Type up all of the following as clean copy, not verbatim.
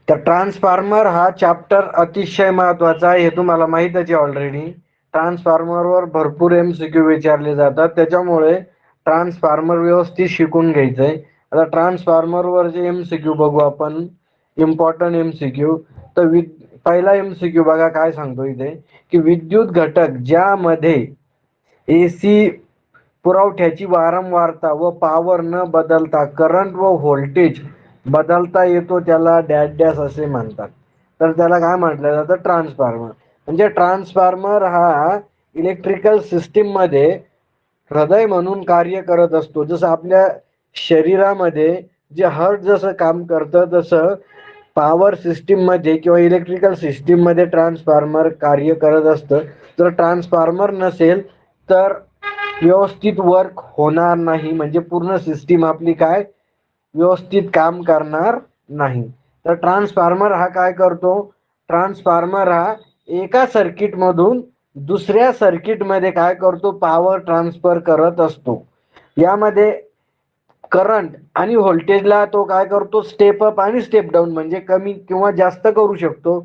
तर ट्रान्सफॉर्मर हा चॅप्टर अतिशय महत्वाचा आहे, हे तुम्हाला माहीतच आहे ऑलरेडी. ट्रान्सफॉर्मरवर भरपूर MCQ विचारले जातात, त्याच्यामुळे ट्रान्सफॉर्मर व्यवस्थित शिकून घ्यायचंय. आता ट्रान्सफॉर्मरवर जे MCQ बघू आपण, इम्पॉर्टंट MCQ. तर पहिला MCQ बघा काय सांगतो इथे, की विद्युत घटक ज्यामध्ये AC पुरवठ्याची वारंवारता व पॉवर न बदलता करंट व व्होल्टेज बदलता येतो त्याला डॅश डॅश असे म्हणतात. तर त्याला काय म्हटलं जातं, ट्रान्सफॉर्मर. म्हणजे ट्रान्सफॉर्मर हा इलेक्ट्रिकल सिस्टीम मध्ये हृदय म्हणून कार्य करत असतो. जसं आपल्या शरीरामध्ये जे हार्ट जसं काम करतं, तसं पॉवर सिस्टीम मध्ये किंवा इलेक्ट्रिकल सिस्टीम मध्ये ट्रान्सफॉर्मर कार्य करत असतं. जर ट्रान्सफॉर्मर नसेल तर व्यवस्थित वर्क होणार नाही, म्हणजे पूर्ण सिस्टीम आपली काय व्यवस्थित काम करणार नाही. तर ट्रान्सफॉर्मर हा काय करतो, ट्रान्सफॉर्मर हा एका सर्किट मधून दुसऱ्या सर्किट मध्ये काय करतो, पॉवर ट्रान्सफर करत असतो. यामध्ये करंट आणि व्होल्टेजला तो काय करतो, स्टेप अप आणि स्टेप डाऊन म्हणजे कमी किंवा जास्त करू शकतो.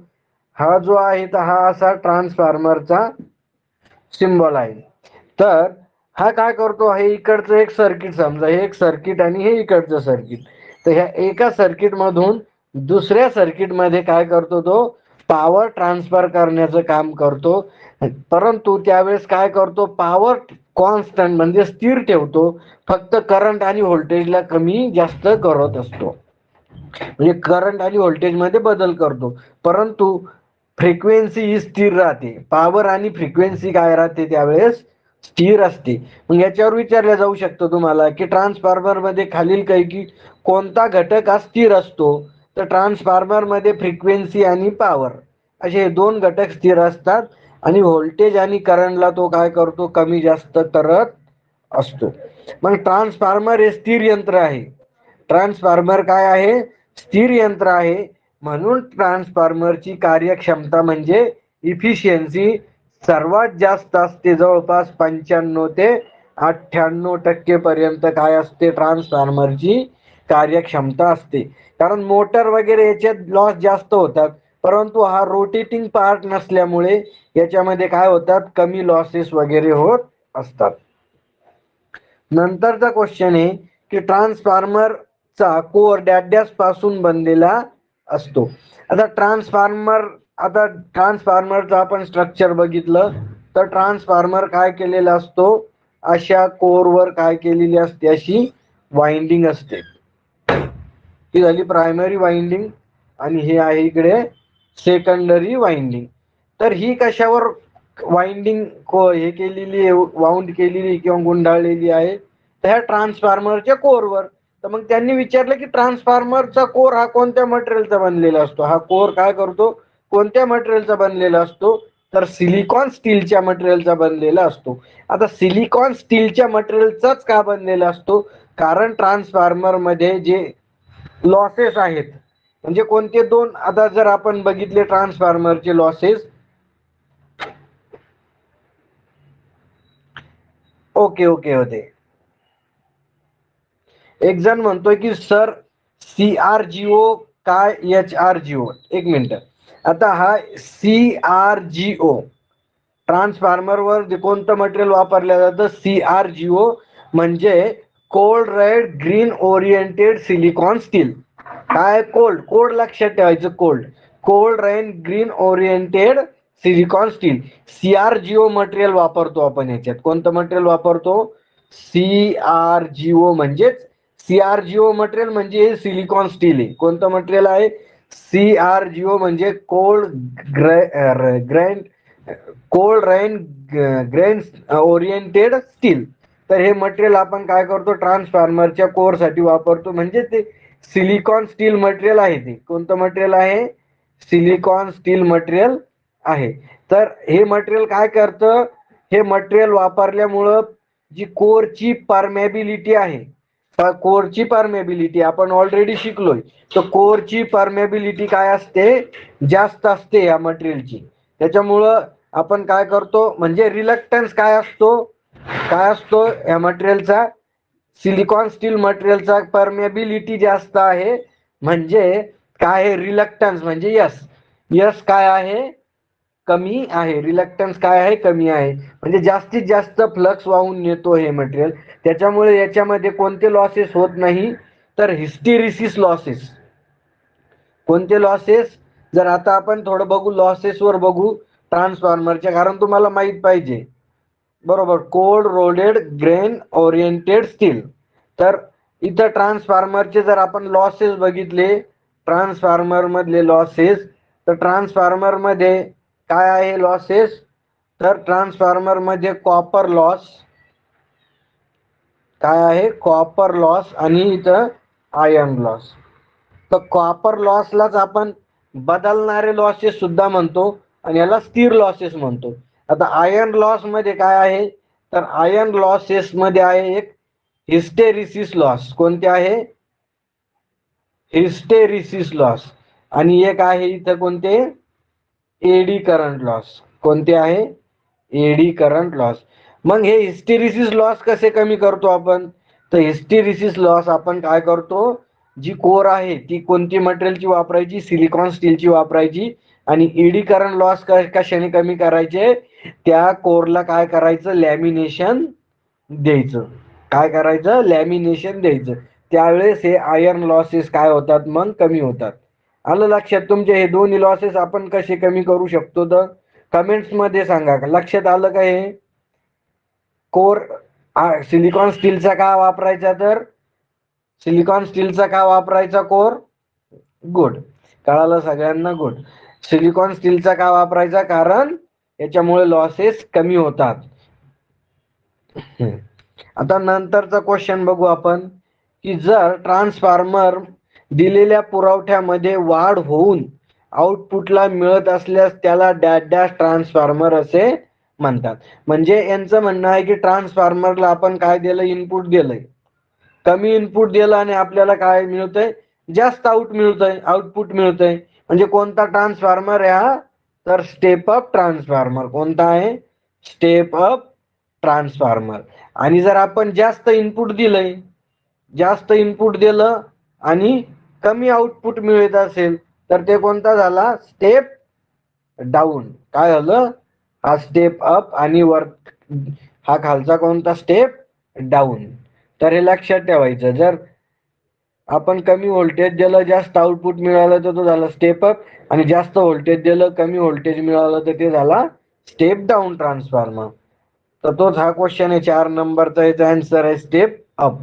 हा जो आहे तर हा असा ट्रान्सफॉर्मरचा सिम्बॉल आहे. तर हा काय करतो, हे इकडचं एक सर्किट, समजा हे एक सर्किट आणि हे इकडचं सर्किट. तर ह्या एका सर्किट मधून दुसऱ्या सर्किट मध्ये काय करतो, तो पॉवर ट्रान्सफर करण्याचं काम करतो. परंतु त्यावेळेस काय करतो, पॉवर कॉन्स्टंट म्हणजे स्थिर ठेवतो, फक्त करंट आणि व्होल्टेजला कमी जास्त करत असतो. म्हणजे करंट आणि व्होल्टेज मध्ये बदल करतो, परंतु फ्रिक्वेन्सी ही स्थिर राहते. पॉवर आणि फ्रिक्वेन्सी काय राहते त्यावेळेस स्थिर असते. मग याच्यावर विचारलं जाऊ शकतं तुम्हाला, की ट्रान्सफॉर्मर मध्ये खालीलपैकी कोणता घटक हा स्थिर असतो. तर ट्रान्सफॉर्मर मध्ये फ्रिक्वेन्सी आणि पॉवर असे दोन घटक स्थिर असतात, आणि व्होल्टेज आणि करंटला तो काय करतो, कमी जास्त करत असतो. मग ट्रान्सफॉर्मर हे स्थिर यंत्र आहे. ट्रान्सफॉर्मर काय आहे, स्थिर यंत्र आहे. म्हणून ट्रान्सफॉर्मरची कार्यक्षमता म्हणजे इफिशियन्सी सर्वात जास्त असते, जवळपास 95 ते 98% पर्यंत काय असते, ट्रान्सफॉर्मरची कार्यक्षमता असते. कारण मोटर वगैरे याच्यात लॉस जास्त होतात, परंतु हा रोटेटिंग पार्ट नसल्यामुळे याच्यामध्ये काय होतात, कमी लॉसेस वगैरे होत असतात. नंतरचा क्वेश्चन आहे की ट्रान्सफॉर्मरचा कोर डॅश डॅश पासून बनलेला असतो. आता ट्रान्सफॉर्मरचं आपण स्ट्रक्चर बघितलं, तर ट्रान्सफॉर्मर काय केलेला असतो, अशा कोरवर काय केलेली असते, अशी वाइंडिंग असते. ही झाली प्रायमरी वाइंडिंग आणि हे आहे इकडे सेकंडरी वाइंडिंग. तर ही कशावर वाइंडिंग हे केलेली आहे, वाउंड केलेली किंवा गुंडाळलेली आहे, तर ह्या ट्रान्सफॉर्मरच्या कोरवर. तर मग त्यांनी विचारलं की ट्रान्सफॉर्मरचा कोर हा कोणत्या मटेरियलचा बनलेला असतो. हा कोर काय करतो, कोणत्या मटेरियलचा बनलेला असतो, तर सिलिकॉन स्टीलच्या मटेरियलचा बनलेला असतो. आता सिलिकॉन स्टीलच्या मटेरियलचाच का बनलेला असतो, कारण ट्रान्सफॉर्मर मध्ये जे लॉसेस आहेत, म्हणजे कोणते दोन, आता जर आपण बघितले ट्रान्सफॉर्मरचे लॉसेस, ओके ओके होते. एक जण म्हणतोय की सर CRGO काय HRGO, एक मिनिट. आता हा CRGO ट्रान्सफॉर्मरवर कोणतं मटेरियल वापरलं जातं, CRGO म्हणजे cold red green oriented silicon steel. काय कोल्ड, कोल्ड लक्षात ठेवायचं, cold red green oriented silicon steel. CRGO material वापरतो आपण याच्यात. कोणतं मटेरियल वापरतो, CRGO म्हणजेच CRGO मटेरियल म्हणजे हे सिलिकॉन स्टील आहे. कोणतं मटेरियल आहे, CRGO म्हणजे cold rain grain oriented steel. तर हे मटेरियल आपण काय करतो, ट्रान्सफॉर्मरच्या कोर साठी वापरतो, म्हणजे ते सिलिकॉन स्टील मटेरियल आहे. ते कोणतं मटेरियल आहे, सिलिकॉन स्टील मटेरियल आहे. तर हे मटेरियल काय करतं, हे मटेरियल वापरल्यामुळं जी कोरची परमेबिलिटी आहे, कोरची परमेबिलिटी आपण ऑलरेडी शिकलोय. तर कोरची परमेबिलिटी काय असते, जास्त असते या मटेरियलची. त्याच्यामुळं आपण काय करतो, म्हणजे रिलक्टन्स काय असतो या मटेरियलचा, सिलिकॉन स्टील मटेरियलचा परमेबिलिटी जास्त आहे, म्हणजे काय आहे रिलक्टन्स म्हणजे यस, यस काय आहे कमी आहे, रिलक्टन्स काय आहे कमी आहे, म्हणजे जास्तीत जास्त फ्लक्स वाहून नेतो हे मटेरियल. त्याच्यामुळे याच्यामध्ये कोणते लॉसेस होत नाही तर हिस्टेरिसिस लॉसेस. कोणते लॉसेस, जर आता आपण थोडं बघू लॉसेस वर बघू ट्रान्सफॉर्मरच्या, कारण तुम्हाला माहित पाहिजे बरोबर. Cold rolled grain oriented steel. तर इथं ट्रान्सफॉर्मरचे जर आपण लॉसेस बघितले, ट्रान्सफॉर्मर मधले लॉसेस, तर ट्रान्सफॉर्मर मध्ये काय आहे लॉसेस, तर ट्रान्सफॉर्मर मध्ये कॉपर लॉस काय आहे, कॉपर लॉस आणि इथं आयर्न लॉस. तर कॉपर लॉसलाच आपण बदलणारे लॉसेस सुद्धा म्हणतो आणि याला स्थिर लॉसेस म्हणतो. आता आयर्न लॉस मध्ये काय आहे, तर आयर्न लॉसेस मध्ये आहे एक हिस्टेरिसिस लॉस. कोणते आहे, हिस्टेरिसिस लॉस. आणि एक आहे इथं कोणते, एडी करंट लॉस. कोणते आहे, एडी करंट लॉस. मग हे हिस्टेरिसिस लॉस कसे कमी करतो आपण, तर हिस्टेरिसिस लॉस आपण काय करतो, जी कोर आहे ती कोणती मटेरियलची वापरायची, सिलिकॉन स्टीलची वापरायची. आणि एडी करंट लॉस कशाने कमी करायचे, त्या कोरला काय करायचं, लॅमिनेशन द्यायचं. काय करायचं, लॅमिनेशन द्यायचं. त्यावेळेस हे आयर्न लॉसेस काय होतात मग कमी होतात. आलं लक्षात तुमचे. हे दोन्ही लॉसेस आपण कसे कमी करू शकतो तर कमेंट्स मध्ये सांगा. लक्षात आलं का हे. कोर सिलिकॉन स्टीलचा का वापरायचा, तर सिलिकॉन स्टीलचा का वापरायचा कोर, गुड, कळालं सगळ्यांना, गुड. सिलिकॉन स्टीलचा का वापरायचा, कारण याच्यामुळे लॉसेस कमी होतात. आता नंतरचा क्वेश्चन बघू आपण, की जर ट्रान्सफॉर्मर दिलेल्या पुरवठ्यामध्ये वाढ होऊन आउटपुटला मिळत असल्यास त्याला डॅश डॅश ट्रान्सफॉर्मर असे म्हणतात. म्हणजे यांचं म्हणणं आहे की ट्रान्सफॉर्मरला आपण काय दिलं, इनपुट दिलंय, कमी इनपुट दिलं आणि आपल्याला काय मिळतंय, जास्त आउटपुट मिळतंय. म्हणजे कोणता ट्रान्सफॉर्मर आहे हा, तर स्टेप अप ट्रान्सफॉर्मर. कोणता आहे, स्टेप अप ट्रान्सफॉर्मर. आणि जर आपण जास्त इनपुट दिलंय, जास्त इनपुट दिलं आणि कमी आउटपुट मिळत असेल तर ते कोणता झाला, स्टेप डाऊन. काय झालं, हा स्टेप अप आणि वर हा खालचा कोणता, स्टेप डाऊन. तर हे लक्षात ठेवायचं. जर आपण कमी व्होल्टेज दिलं, जास्त आउटपुट मिळालं तर तो झाला स्टेप अप, आणि जास्त व्होल्टेज दिलं, कमी व्होल्टेज मिळालं तर ते झाला स्टेप डाऊन ट्रान्सफॉर्मर. तर तोच हा क्वेश्चन आहे 4 नंबरचा. याचा आन्सर आहे स्टेप अप.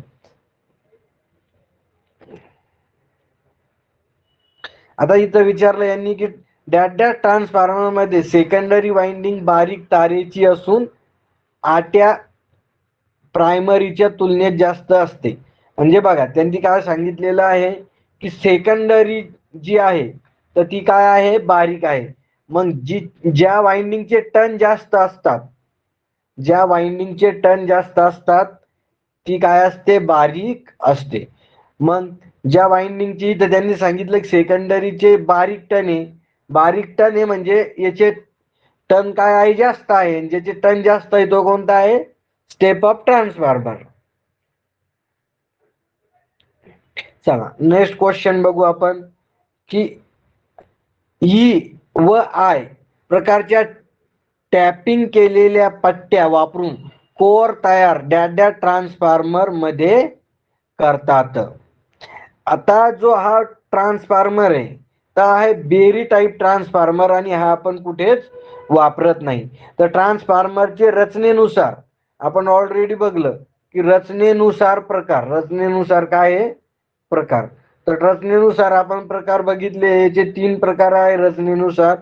आता इथं विचारलं यांनी की डॅट डॅट ट्रान्सफॉर्मर मध्ये सेकंडरी वाइंडिंग बारीक तारेची असून आट्या प्रायमरीच्या तुलनेत जास्त असते. म्हणजे बघा त्यांनी काय सांगितलेलं आहे की सेकंडरी जी आहे तर ती काय आहे, बारीक आहे. मग ज्या वाइंडिंगचे टर्न जास्त असतात, ज्या वाइंडिंगचे टर्न जास्त असतात ती काय असते, बारीक असते. मग ज्या वाइंडिंगची तर त्यांनी सांगितलं की सेकंडरीचे बारीक टर्न आहे. बारीक टर्न आहे म्हणजे याचे टर्न काय आहे, जास्त आहे. ज्याचे टर्न जास्त आहे तो कोणता आहे, स्टेप अप ट्रान्सफॉर्मर. चला नेक्स्ट क्वेश्चन बघू आपण, की ई व आय प्रकारच्या टॅपिंग केलेल्या पट्ट्या वापरून कोर तयार डॅट डॅट ट्रान्सफॉर्मर मध्ये करतात. आता जो हा ट्रान्सफॉर्मर आहे तर आहे बेरी टाईप ट्रान्सफॉर्मर, आणि हा आपण कुठेच वापरत नाही. तर ट्रान्सफॉर्मरचे रचनेनुसार आपण ऑलरेडी बघलं की रचनेनुसार प्रकार, रचनेनुसार काय आहे, प्रकार. तर रचनेनुसार आपण प्रकार बघितले, याचे 3 प्रकार आहे रचनेनुसार.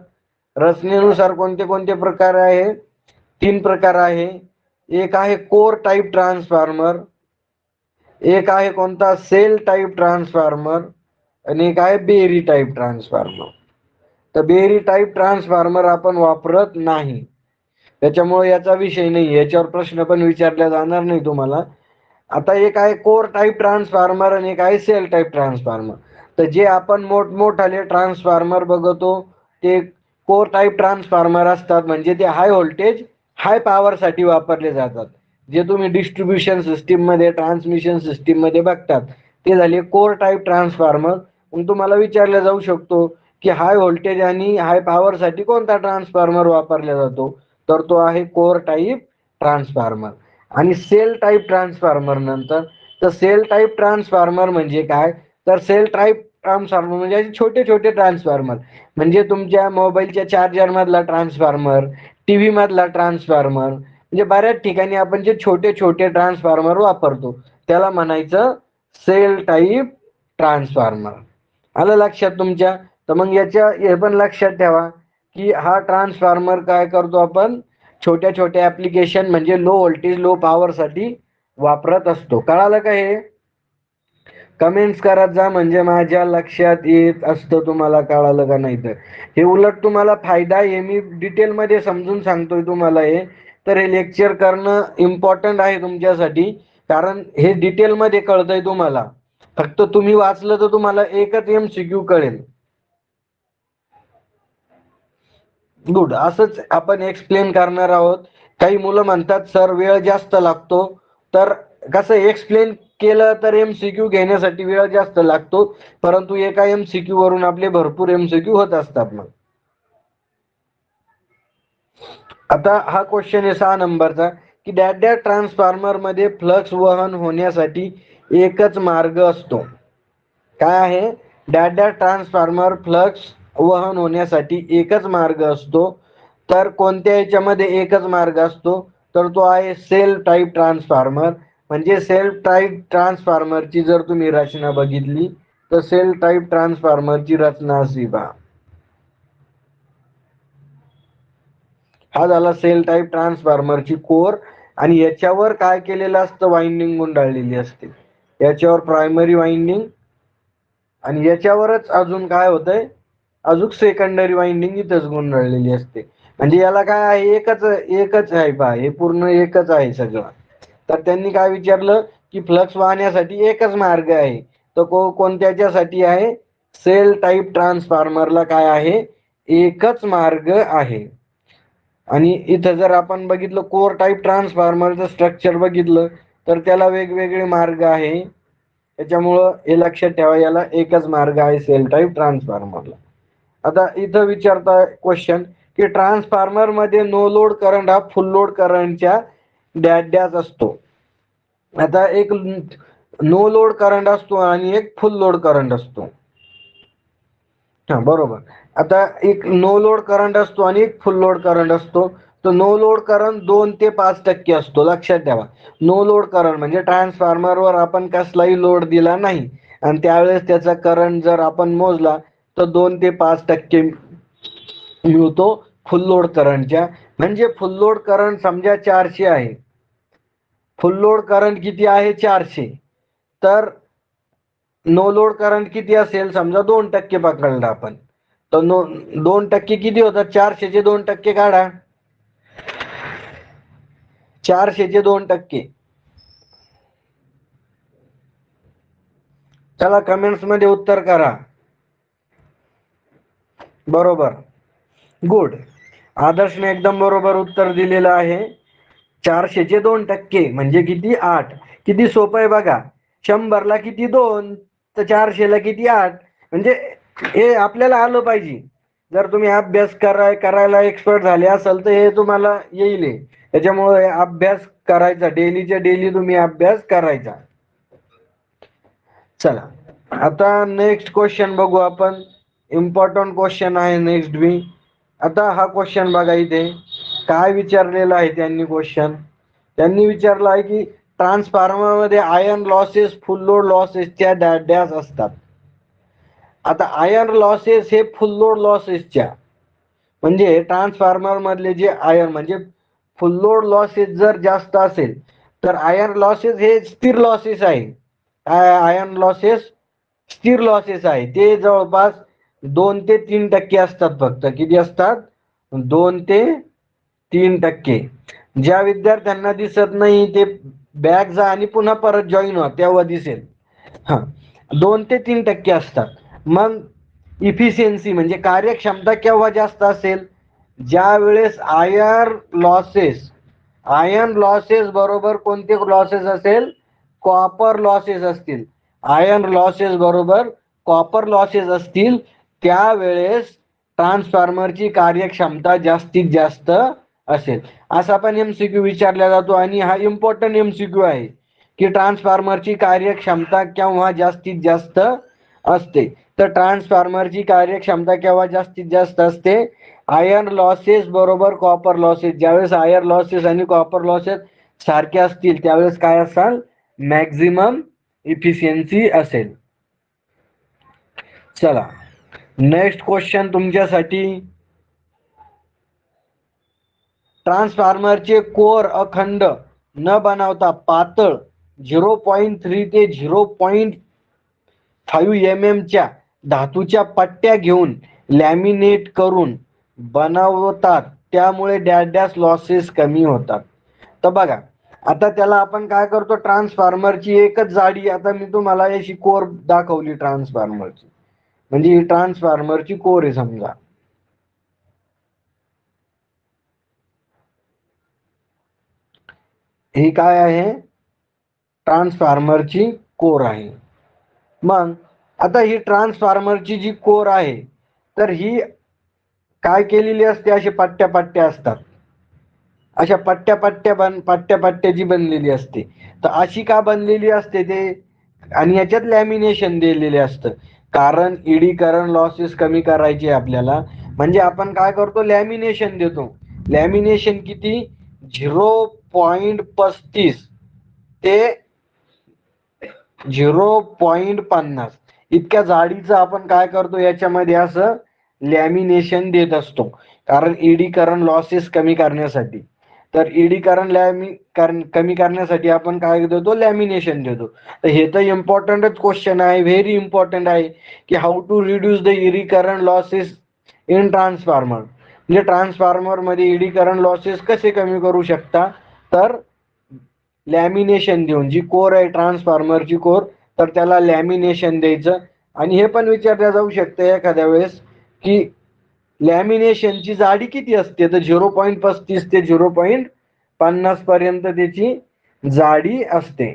रचनेनुसार कोणते कोणते प्रकार आहे, 3 प्रकार आहे. एक आहे कोर टाईप ट्रान्सफॉर्मर, एक आहे कोणता, सेल टाईप ट्रान्सफॉर्मर, आणि एक आहे बेरी टाईप ट्रान्सफॉर्मर. तर बेरी टाईप ट्रान्सफॉर्मर आपण वापरत नाही, त्याच्यामुळे याचा विषय नाही, याच्यावर प्रश्न पण विचारला जाणार नाही तुम्हाला. आता एक आहे कोर टाईप ट्रान्सफॉर्मर आणि एक आहे सेल टाईप ट्रान्सफॉर्मर. तर जे आपण मोठमोठाले ट्रान्सफॉर्मर बघतो ते कोर टाईप ट्रान्सफॉर्मर असतात, म्हणजे ते हाय व्होल्टेज हाय पॉवर साठी वापरले जातात. जे तुम्ही डिस्ट्रीब्युशन सिस्टीम मध्ये, ट्रान्समिशन सिस्टीम मध्ये बघतात ते झाले कोर टाईप ट्रान्सफॉर्मर. मग तुम्हाला विचारला जाऊ शकतो की हाय व्होल्टेज आणि हाय पॉवर साठी कोणता ट्रान्सफॉर्मर वापरला जातो, तर तो आहे कोर टाईप ट्रान्सफॉर्मर. आणि सेल टाईप ट्रान्सफॉर्मर नंतर, तर सेल टाईप ट्रान्सफॉर्मर म्हणजे काय, तर सेल टाईप ट्रान्सफॉर्मर म्हणजे छोटे छोटे ट्रान्सफॉर्मर, म्हणजे तुमच्या मोबाईलच्या चार्जर मधला ट्रान्सफॉर्मर, टीव्ही मधला ट्रान्सफॉर्मर, म्हणजे बऱ्याच ठिकाणी आपण जे छोटे छोटे ट्रान्सफॉर्मर वापरतो त्याला म्हणायचं सेल टाईप ट्रान्सफॉर्मर. आलं लक्षात तुमच्या? तर मग हे पण लक्षात ठेवा की हा ट्रान्सफॉर्मर काय करतो आपण, छोट्या छोट्या ऍप्लिकेशन म्हणजे लो व्होल्टेज लो पॉवर साठी वापरत असतो. कळालं का हे? कमेंट्स करत जा म्हणजे माझ्या लक्षात येत असतं तुम्हाला कळालं का नाही. तर हे उलट तुम्हाला फायदा आहे, मी डिटेल मध्ये समजून सांगतोय तुम्हाला हे. तर हे लेक्चर करणं इम्पॉर्टंट आहे तुमच्यासाठी, कारण हे डिटेल मध्ये कळतंय तुम्हाला. फक्त तुम्ही वाचलं तर तुम्हाला एकच MCQ कळेल. गुड. असंच आपण एक्सप्लेन करणार आहोत. काही मुलं म्हणतात सर वेळ जास्त लागतो, तर कसं एक्सप्लेन केलं तर MCQ घेण्यासाठी वेळ जास्त लागतो, परंतु एका MCQ वरून आपले भरपूर MCQ होत असतात. मग आता हा क्वेश्चन आहे 6 नंबरचा की डॅश ट्रान्सफॉर्मर मध्ये फ्लक्स वहन होण्यासाठी एकच मार्ग असतो. काय आहे? डॅश ट्रान्सफॉर्मर फ्लक्स वहन होण्यासाठी एकच मार्ग असतो. तर कोणत्या याच्यामध्ये एकच मार्ग असतो, तर तो आहे सेल टाईप ट्रान्सफॉर्मर. म्हणजे सेल टाईप ट्रान्सफॉर्मरची जर तुम्ही रचना बघितली तर सेल टाईप ट्रान्सफॉर्मरची रचना अशी पहा. हा झाला सेल टाईप ट्रान्सफॉर्मरची कोर, आणि याच्यावर काय केलेलं असतं, वाइंडिंग गुंडाळलेली असते. याच्यावर प्रायमरी वाइंडिंग, आणि याच्यावरच अजून काय होतंय, अजून सेकंडरी वाइंडिंग इथंच गुंडाळलेली असते. म्हणजे याला काय आहे, एकच आहे पहा, हे पूर्ण एकच आहे सगळं. तर त्यांनी काय विचारलं की फ्लक्स वाहण्यासाठी एकच मार्ग आहे, तर कोणत्याच्यासाठी आहे, सेल टाईप ट्रान्सफॉर्मरला काय आहे, एकच मार्ग आहे. आणि इथं जर आपण बघितलं कोर टाईप ट्रान्सफॉर्मरचं स्ट्रक्चर बघितलं तर त्याला वेगवेगळे मार्ग आहे. त्याच्यामुळं हे लक्षात ठेवा, याला एकच मार्ग आहे सेल टाईप ट्रान्सफॉर्मरला. आता इथं विचारता क्वेश्चन की ट्रान्सफॉर्मर मध्ये नो लोड करंट हा फुल लोड करंटच्या डॅश असतो. आता एक नो लोड करंट असतो आणि एक फुल लोड करंट असतो. हा बरोबर. आता एक नो लोड करंट असतो आणि एक फुल लोड करंट असतो. तर नो लोड करंट 2 ते 5% असतो. लक्षात ठेवा, नो लोड करंट म्हणजे ट्रान्सफॉर्मरवर आपण कसलाही लोड दिला नाही आणि त्यावेळेस त्याचा करंट जर आपण मोजला तर 2 ते 5% मिळतो फुल लोड करंटच्या. म्हणजे फुल लोड करंट समजा 400 आहे, फुल लोड करंट किती आहे, 400. तर नो लोड करंट किती असेल, समजा 2% पकडला आपण, तर 2% किती होतात, 400 चे 2% काढा, 400 चे 2%. चला कमेंट्स मध्ये उत्तर करा. बरोबर, गुड. आदर्शने एकदम बरोबर उत्तर दिलेलं आहे. 400 चे 2% म्हणजे किती, 8. किती सोपं आहे बघा. 100 ला किती 2, तर 400 ला किती 8. म्हणजे हे आपल्याला आलं पाहिजे. जर तुम्ही अभ्यास करायला एक्सपर्ट झाले असाल तर हे तुम्हाला येईल. त्याच्यामुळे अभ्यास करायचा, डेलीच्या डेली तुम्ही अभ्यास करायचा. चला आता नेक्स्ट क्वेश्चन बघू आपण. इम्पॉर्टंट क्वेश्चन आहे नेक्स्ट बी. आता हा क्वेश्चन बघा, इथे काय विचारलेलं आहे त्यांनी क्वेश्चन. त्यांनी विचारलं आहे की ट्रान्सफॉर्मर मध्ये आयर्न लॉसेस फुल लोड लॉसेसच्या डॅश असतात. आता आयर्न लॉसेस हे फुल लोड लॉसेसच्या, म्हणजे ट्रान्सफॉर्मर मधले जे आयर्न म्हणजे फुल लोड लॉसेस जर जास्त असेल तर आयर्न लॉसेस हे स्थिर लॉसेस आहे. आयर्न लॉसेस स्थिर लॉसेस आहे, ते जवळपास 2 ते 3% असतात. फक्त किती असतात, 2 ते 3%. ज्या विद्यार्थ्यांना दिसत नाही ते बॅग जा आणि पुन्हा परत जॉईन व्हा, तेव्हा दिसेल. हा, 2 ते 3% असतात. मग इफिशियन्सी म्हणजे कार्यक्षमता केव्हा जास्त असेल, ज्या वेळेस आयर्न लॉसेस बरोबर कोणते लॉसेस असेल, कॉपर लॉसेस असतील. आयर्न लॉसेस बरोबर कॉपर लॉसेस असतील त्यावेळेस ट्रान्सफॉर्मरची कार्यक्षमता जास्तीत जास्त असेल. असा पण MCQ विचारला जातो आणि हा इम्पॉर्टंट MCQ आहे की ट्रान्सफॉर्मरची कार्यक्षमता केव्हा जास्तीत जास्त असते. तर ट्रान्सफॉर्मरची कार्यक्षमता केव्हा जास्तीत जास्त असते? आयर्न लॉसेस बरोबर कॉपर लॉसेस. ज्यावेळेस आयर्न लॉसेस आणि कॉपर लॉसेस सारखे असतील त्यावेळेस काय असाल? मॅक्झिमम इफिशियन्सी असेल. चला नेक्स्ट क्वेश्चन तुमच्यासाठी. ट्रान्सफॉर्मरचे कोर अखंड न बनवता पातळ 0.3 ते 0.5 mm च्या धातूच्या पट्ट्या घेऊन लॅमिनेट करून बनवतात, त्यामुळे डॅश डॅश लॉसेस कमी होतात. तर बघा आता त्याला आपण काय करतो, ट्रान्सफॉर्मरची एकच जाडी. आता मी तुम्हाला अशी कोर दाखवली ट्रान्सफॉर्मरची, म्हणजे ही ट्रान्सफॉर्मरची कोर आहे समजा. ही काय आहे? ट्रान्सफॉर्मरची कोर आहे. मग आता ही ट्रान्सफॉर्मरची जी कोर आहे तर ही काय केलेली असते? अशी पट्ट्या पट्ट्या असतात, अशा पट्ट्या पट्ट्याची बनलेली असते. तर अशी का बनलेली असते ते? आणि याच्यात लॅमिनेशन दिलेले असतं, कारण इडी करंट लॉसेस कमी करायचे आपल्याला. म्हणजे आपण काय करतो? लॅमिनेशन देतो. लॅमिनेशन किती? 0.35 ते 0.50 इतक्या जाडीचं आपण काय करतो? याच्यामध्ये असं लॅमिनेशन देत असतो, कारण इडी करंट लॉसेस कमी करण्यासाठी. तर इडी करंट कमी करण्यासाठी आपण काय देतो? लॅमिनेशन देतो. तर हे तर इम्पॉर्टंटच क्वेश्चन आहे, व्हेरी इम्पॉर्टंट आहे की how to reduce the eddy current losses in transformer. म्हणजे ट्रान्सफॉर्मर मध्ये इडी करंट लॉसेस कसे कमी करू शकता? तर लॅमिनेशन देऊन. जी कोर आहे ट्रान्सफॉर्मरची कोर, तर त्याला लॅमिनेशन द्यायचं. आणि हे पण विचारलं जाऊ शकतं एखाद्या वेळेस की लॅमिनेशनची जाडी किती असते? तर 0.35 ते 0.50 पर्यंत त्याची जाडी असते.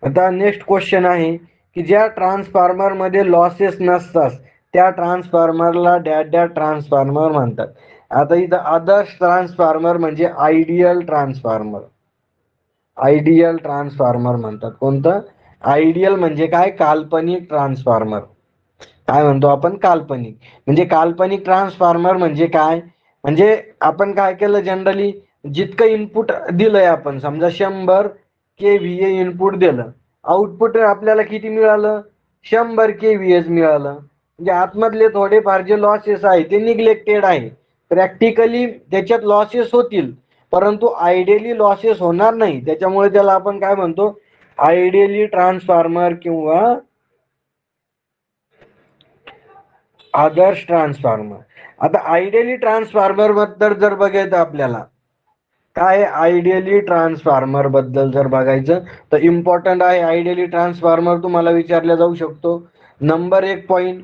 आता नेक्स्ट क्वेश्चन आहे की ज्या ट्रान्सफॉर्मर मध्ये लॉसेस नसतात त्या ट्रान्सफॉर्मरला डॅश डॅश ट्रान्सफॉर्मर म्हणतात. आता इथं आदर्श ट्रान्सफॉर्मर म्हणजे आयडियल ट्रान्सफॉर्मर. आयडियल ट्रान्सफॉर्मर म्हणतात. कोणतं? आयडियल म्हणजे काय? काल्पनिक ट्रान्सफॉर्मर. काय म्हणतो आपण? काल्पनिक. म्हणजे काल्पनिक ट्रान्सफॉर्मर म्हणजे काय? म्हणजे आपण काय केलं, जनरली जितकं इनपुट दिलंय आपण, समजा 100 kVA इनपुट दिलं, आउटपुट आपल्याला किती मिळालं? 100 kVA मिळालं. म्हणजे आतमधले थोडेफार जे लॉसेस आहे ते निग्लेक्टेड आहे. प्रॅक्टिकली त्याच्यात लॉसेस होतील, परंतु आयडियली लॉसेस होणार नाही. त्याच्यामुळे त्याला आपण काय म्हणतो? आयडियली ट्रान्सफॉर्मर किंवा आदर्श ट्रान्सफॉर्मर. आता आयडियली ट्रान्सफॉर्मर बद्दल जर बघायचं आपल्याला, काय आयडियली ट्रान्सफॉर्मर बद्दल जर बघायचं तर इम्पॉर्टंट आहे. आयडियली ट्रान्सफॉर्मर तुम्हाला विचारला जाऊ शकतो. नंबर 1 पॉइंट,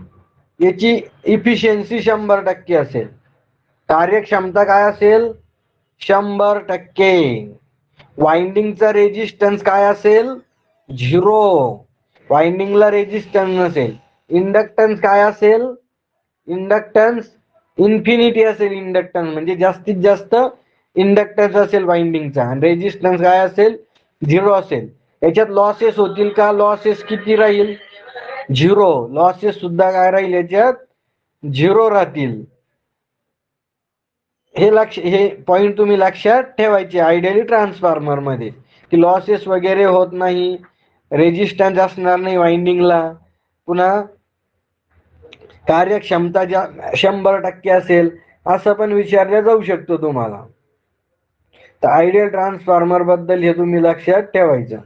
याची इफिशियन्सी 100% असेल. कार्यक्षमता काय असेल? 100%. वाइंडिंगचा रेजिस्टन्स काय असेल? 0. वाइंडिंगला रेजिस्टन्स नसेल. इंडक्टन्स काय असेल? इंडक्टन्स इन्फिनिटी असेल. इंडक्टन्स म्हणजे जास्तीत जास्त इंडक्टन्स असेल वाइंडिंगचा. आणि रेजिस्टन्स काय असेल? 0 असेल. याच्यात लॉसेस होतील का? लॉसेस किती राहील? 0. लॉसेस सुद्धा काय राहील? याच्यात 0 राहतील. हे पॉइंट तुम्ही लक्षात ठेवायचे आयडियली ट्रान्सफॉर्मर मध्ये, की लॉसेस वगैरे होत नाही, रेजिस्टन्स असणार नाही वाइंडिंगला, पुन्हा कार्यक्षमता 100% असेल. असं पण विचारलं जाऊ शकतो तुम्हाला. तर आयडियल ट्रान्सफॉर्मर बद्दल हे तुम्ही लक्षात ठेवायचं.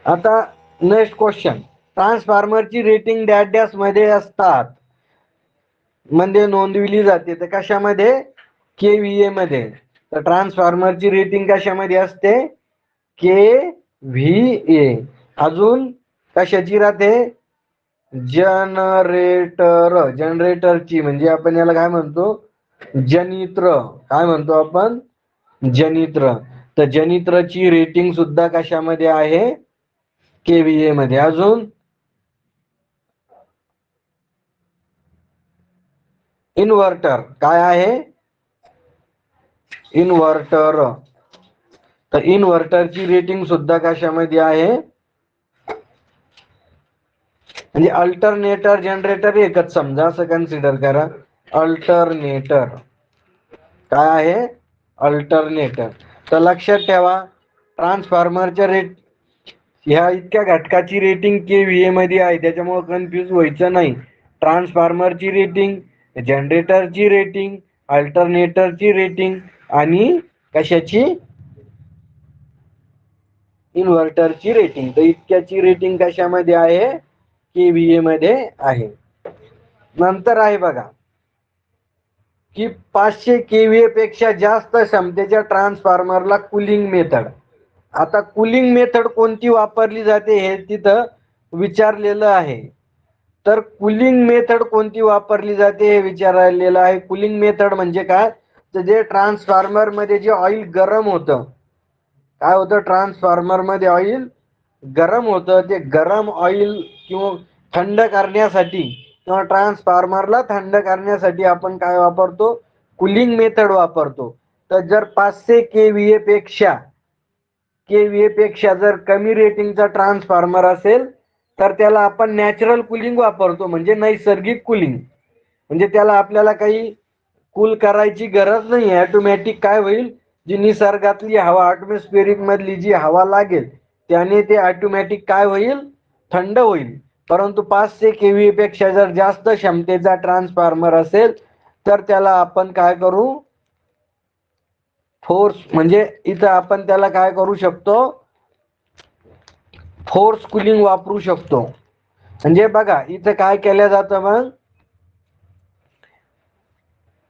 आता नेक्स्ट क्वेश्चन. ट्रान्सफॉर्मरची रेटिंग डॅश डॅश मध्ये असतात, मध्ये नोंदविली जाते. तर कशामध्ये? KVA मध्ये. तर ट्रान्सफॉर्मरची रेटिंग कशामध्ये असते? KVA. अजून कशाची राहते? जनरेटरची. म्हणजे आपण याला काय म्हणतो? जनित्र. काय म्हणतो आपण? जनित्र. तर जनित्रची रेटिंग सुद्धा कशामध्ये आहे? केव्हीए मध्ये. अजून इन्व्हर्टर काय आहे? इन्व्हर्टर. तर इन्व्हर्टरची रेटिंग सुद्धा कशामध्ये आहे? म्हणजे अल्टरनेटर जनरेटर एकच समजा असं कन्सिडर करा. अल्टरनेटर काय आहे? अल्टरनेटर. तर लक्षात ठेवा ट्रान्सफॉर्मरच्या ह्या इतक्या घटकाची रेटिंग केव्हीए मध्ये आहे, त्याच्यामुळे कन्फ्युज व्हायचं नाही. ट्रान्सफॉर्मरची रेटिंग, जनरेटरची रेटिंग, अल्टरनेटरची रेटिंग आणि कशाची? इन्व्हर्टरची रेटिंग. तर इतक्याची रेटिंग कशामध्ये आहे? केव्हीए मध्ये आहे. नंतर आहे बघा की 500 केव्हीए पेक्षा जास्त क्षमतेच्या ट्रान्सफॉर्मरला कूलिंग मेथड. आता कूलिंग मेथड कोणती वापरली जाते हे तिथं विचारलेलं आहे. तर कूलिंग मेथड कोणती वापरली जाते हे विचारलेलं आहे. कूलिंग मेथड म्हणजे काय? तर जे ट्रान्सफॉर्मर मध्ये जे ऑइल गरम होतं, काय होतं? ट्रान्सफॉर्मर मध्ये ऑइल गरम होतं. ते गरम ऑइल किंवा थंड करण्यासाठी किंवा ट्रान्सफॉर्मरला थंड करण्यासाठी आपण काय वापरतो? कूलिंग मेथड वापरतो. तर जर 500 केव्हीए पेक्षा जर कमी रेटिंगचा ट्रान्सफॉर्मर असेल तर त्याला आपण नॅचरल कूलिंग वापरतो, म्हणजे नैसर्गिक कूलिंग. म्हणजे त्याला आपल्याला काही कूल करायची गरज नाही. ऑटोमॅटिक काय होईल? जी निसर्गातली हवा, ॲटमॉस्फेरिक मधली जी हवा लागेल त्याने ते ऑटोमॅटिक काय होईल? थंड होईल. परंतु 500 केव्हीए पेक्षा जर जास्त क्षमतेचा ट्रान्सफॉर्मर असेल तर त्याला आपण काय करू? फोर्स, म्हणजे इथं आपण त्याला काय करू शकतो? फोर्स कूलिंग वापरू शकतो. म्हणजे बघा इथं काय केलं जातं मग,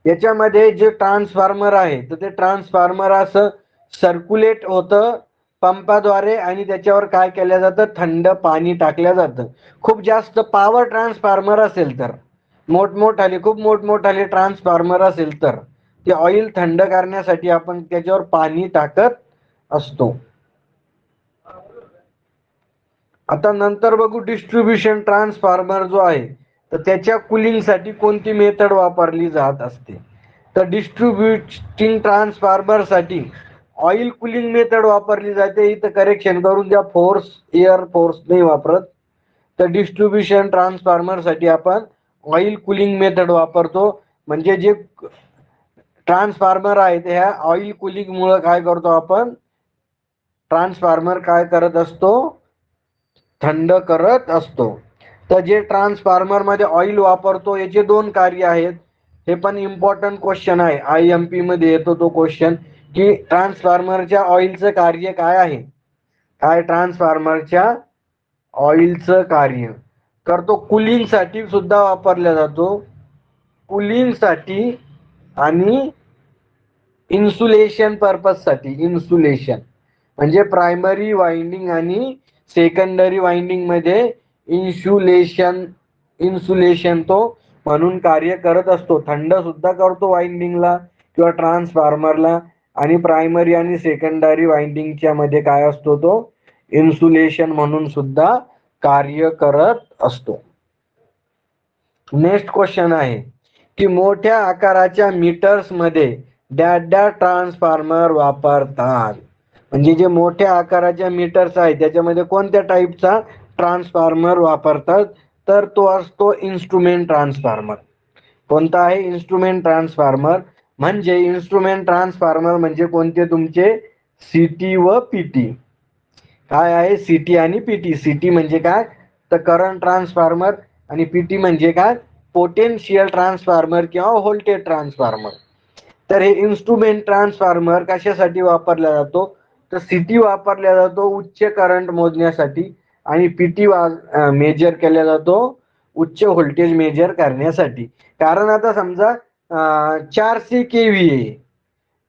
याच्यामध्ये जे ट्रान्सफॉर्मर आहे तर ते ट्रान्सफॉर्मर असं सर्क्युलेट होतं पंपाद्वारे आणि त्याच्यावर काय केलं जातं? थंड पाणी टाकलं जातं. खूप जास्त पॉवर ट्रान्सफॉर्मर असेल तर, खूप मोठमोठाले ट्रान्सफॉर्मर असेल तर ते ऑइल थंड करण्यासाठी आपण त्याच्यावर पाणी टाकत असतो. आता नंतर बघू डिस्ट्रीब्युशन ट्रान्सफॉर्मर जो आहे तर त्याच्या कूलिंगसाठी कोणती मेथड वापरली जात असते? तर डिस्ट्रीब्युटिंग ट्रान्सफॉर्मर साठी ऑइल कूलिंग मेथड वापरली जाते. इथं करेक्शन करून द्या, एअर फोर्स नाही वापरत. तर डिस्ट्रीब्युशन ट्रान्सफॉर्मर साठी आपण ऑइल कूलिंग मेथड वापरतो. म्हणजे जे ट्रान्सफॉर्मर आहे ह्या ऑइल कूलिंग मुळे काय करतो आपण? ट्रान्सफॉर्मर काय करत असतो? थंड करत असतो. तर जे ट्रान्सफॉर्मर मध्ये ऑइल वापरतो याचे दोन कार्य आहेत. हे पण इम्पॉर्टंट क्वेश्चन आहे, IMP मध्ये येतो तो क्वेश्चन की ट्रान्सफॉर्मरच्या ऑइलचं कार्य काय आहे? काय ट्रान्सफॉर्मरच्या ऑइलचं कार्य? तर तो कूलिंग साठी सुद्धा वापरला जातो. कूलिंग साठी आणि इन्सुलेशन पर्पज साठी. इन्सुलेशन म्हणजे प्रायमरी वाइंडिंग आणि सेकंडरी वाइंडिंग मध्ये इन्सुलेशन तो म्हणून कार्य करत असतो. थंड सुद्धा करतो वाइंडिंगला किंवा ट्रान्सफॉर्मरला. आणि प्रायमरी आणि सेकंडरी वाइंडिंगच्या मध्ये काय असतो? तो इन्सुलेशन म्हणून सुद्धा कार्य करत असतो. नेक्स्ट क्वेश्चन आहे की मोठ्या आकाराच्या मीटर्स मध्ये ट्रान्सफॉर्मर वापरतात. म्हणजे जे मोठ्या आकाराच्या मीटर्स आहेत त्याच्यामध्ये कोणत्या टाईपचा ट्रान्सफॉर्मर वापरतात? तर तो असतो इन्स्ट्रुमेंट ट्रान्सफॉर्मर. कोणता आहे? Instrument transformer. म्हणजे इन्स्ट्रुमेंट ट्रान्सफॉर्मर म्हणजे कोणते? तुमचे सीटी व पीटी. काय आहे? सीटी आणि पीटी. सीटी म्हणजे काय? तर करंट ट्रान्सफॉर्मर. आणि पीटी म्हणजे काय? पोटेन्शियल ट्रान्सफॉर्मर किंवा व्होल्टेज ट्रान्सफॉर्मर. तर हे इन्स्ट्रुमेंट ट्रान्सफॉर्मर कशासाठी वापरला जातो? तर सीटी वापरला जातो उच्च करंट मोजण्यासाठी आणि पीटी मेजर केला जातो उच्च व्होल्टेज मेजर करण्यासाठी. कारण आता समजा 400 केव्हीए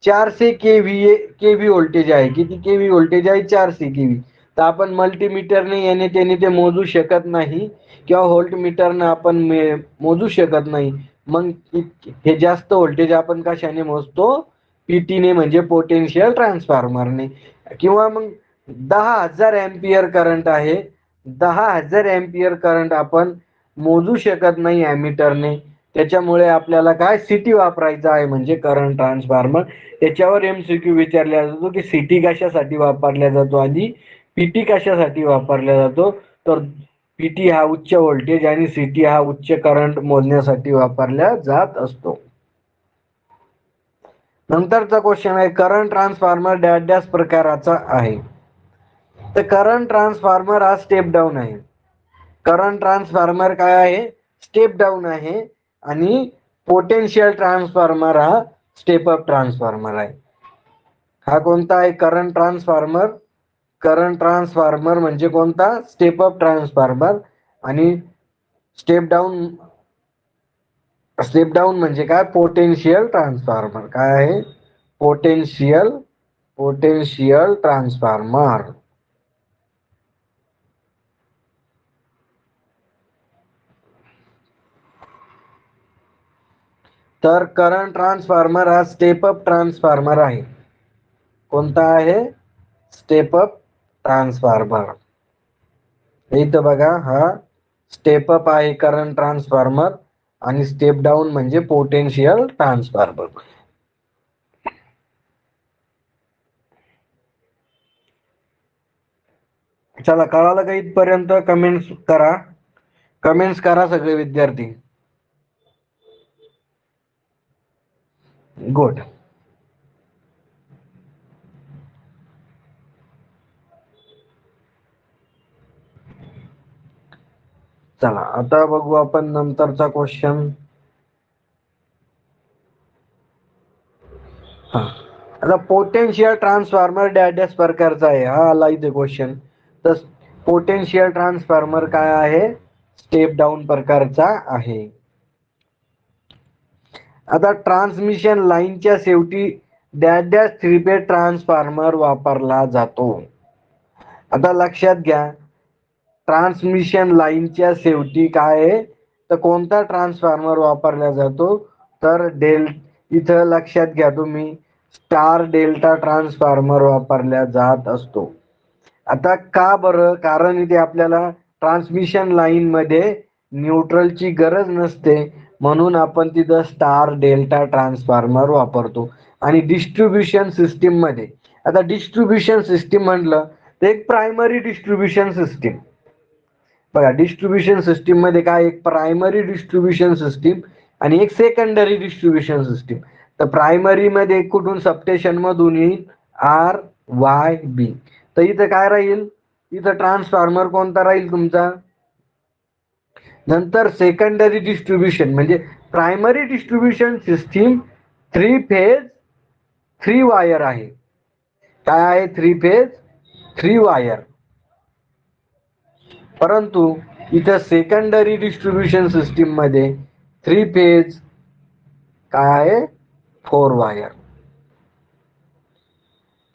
400 केव्ही व्होल्टेज आहे. किती केव्ही व्होल्टेज आहे? 400 केव्ही. तर आपण मल्टीमीटरने याने त्याने ते मोजू शकत नाही किंवा व्होल्ट मीटरने आपण मोजू शकत नाही. मग हे जास्त व्होल्टेज आपण कशाने मोजतो? पीटीने म्हणजे पोटेन्शियल ट्रान्सफॉर्मरने. किंवा मग 10,000 एम्पियर करंट आहे, 10,000 एम्पियर करंट आपण मोजू शकत नाही ॲमीटरने, त्याच्यामुळे आपल्याला काय सीटी वापरायचा आहे म्हणजे करंट ट्रान्सफॉर्मर. त्याच्यावर MCQ विचारला जातो की सीटी कशासाठी वापरला जातो आणि पीटी कशासाठी वापरला जातो. तर पीटी हा उच्च व्होल्टेज आणि सीटी हा उच्च करंट मोजण्यासाठी वापरला जात असतो. नंतरचा क्वेश्चन आहे करंट ट्रान्सफॉर्मर डॅश डॅश प्रकाराचा आहे. तर करंट ट्रान्सफॉर्मर हा स्टेप डाऊन आहे. करंट ट्रान्सफॉर्मर काय आहे? स्टेप डाऊन आहे. आणि पोटेन्शियल ट्रान्सफॉर्मर हा स्टेप अप ट्रान्सफॉर्मर आहे. हा कोणता आहे? Current transformer. करंट ट्रान्सफॉर्मर म्हणजे कोणता? Step up transformer. आणि स्टेप डाऊन म्हणजे काय? Potential transformer. काय आहे? Potential transformer. तर करंट ट्रान्सफॉर्मर हा स्टेप अप ट्रान्सफॉर्मर आहे. कोणता आहे? Step up transformer. इथं बघा, हा स्टेप अप आहे करंट ट्रान्सफॉर्मर आणि स्टेप डाऊन म्हणजे पोटेन्शियल ट्रान्सफॉर्मर. चला, कळालं का इथपर्यंत? कमेंट्स करा सगळे विद्यार्थी. गुड. चला, आता बघू आपण नंतरचा क्वेश्चन. आता पोटेन्शियल ट्रान्सफॉर्मर डॅश डॅश प्रकारचा आहे. हा आला इथे क्वेश्चन. तर पोटेन्शियल ट्रान्सफॉर्मर काय आहे? स्टेप डाऊन प्रकारचा आहे. आता ट्रान्समिशन लाईनच्या शेवटी dash dash three phase transformer वापरला जातो. आता लक्षात घ्या, ट्रान्समिशन लाईनच्या शेवटी काय आहे? तर कोणता ट्रान्सफॉर्मर वापरला जातो? तर इथं लक्षात घ्या तुम्ही, स्टार डेल्टा ट्रान्सफॉर्मर वापरला जात असतो. आता का बरं? कारण इथे आपल्याला ट्रान्समिशन लाईन मध्ये न्यूट्रलची गरज नसते, म्हणून आपण तिथं स्टार डेल्टा ट्रान्सफॉर्मर वापरतो. आणि डिस्ट्रीब्युशन सिस्टीम मध्ये, आता डिस्ट्रीब्युशन सिस्टीम म्हटलं तर एक प्रायमरी डिस्ट्रीब्युशन सिस्टीम. बघा, डिस्ट्रीब्युशन सिस्टीम मध्ये काय? एक प्रायमरी डिस्ट्रीब्युशन सिस्टीम आणि एक सेकंडरी डिस्ट्रीब्युशन सिस्टीम. तर प्रायमरी मध्ये कुठून? सबस्टेशन मधून येईल RYB. तर इथं काय राहील? इथं ट्रान्सफॉर्मर कोणता राहील तुमचा? नंतर सेकंडरी डिस्ट्रीब्युशन म्हणजे primary distribution system 3 phase 3 wire आहे. काय आहे? 3 फेज 3 वायर. परंतु इथं सेकंडरी डिस्ट्रीब्युशन सिस्टीम मध्ये 3 फेज काय आहे? 4 वायर.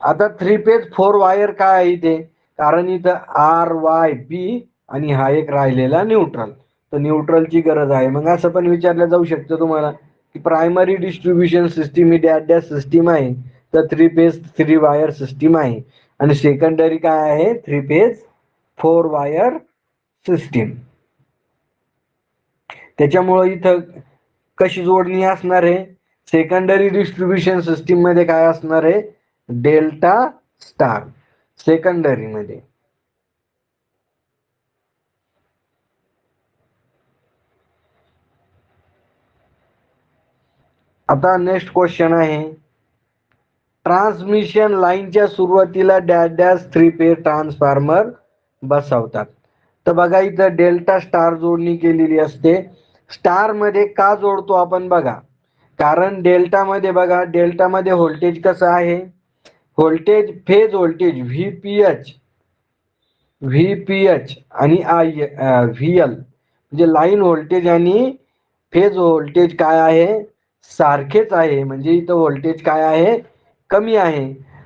आता 3 फेज 4 वायर काय आहे इथे? कारण इथं RYB आणि हा एक राहिलेला न्यूट्रल. तर न्यूट्रलची गरज आहे. मग असं पण विचारलं जाऊ शकतं तुम्हाला की प्रायमरी डिस्ट्रीब्युशन सिस्टीम ही डॅश डॅश सिस्टीम आहे, तर 3 फेज 3 वायर सिस्टीम आहे. आणि सेकंडरी काय आहे? 3 फेज 4 वायर सिस्टीम. त्याच्यामुळे इथं कशी जोडणी असणार आहे? सेकंडरी डिस्ट्रीब्युशन सिस्टीम मध्ये काय असणार आहे? डेल्टा स्टार सेकंडरी मध्ये. आता नेक्स्ट क्वेश्चन आहे, ट्रान्समिशन लाईनच्या सुरुवातीला डॅश डॅश 3 फेज ट्रान्सफॉर्मर बसवतात. तर बघा, इथं डेल्टा स्टार जोडणी केलेली असते. स्टार मध्ये का जोडतो आपण? बघा, कारण डेल्टा मध्ये बघा, डेल्टा मध्ये व्होल्टेज कसं आहे? व्होल्टेज, फेज व्होल्टेज VPH आणि VL म्हणजे लाईन व्होल्टेज आणि फेज व्होल्टेज काय आहे? सारखेच आहे. म्हणजे इथं व्होल्टेज काय आहे? कमी आहे.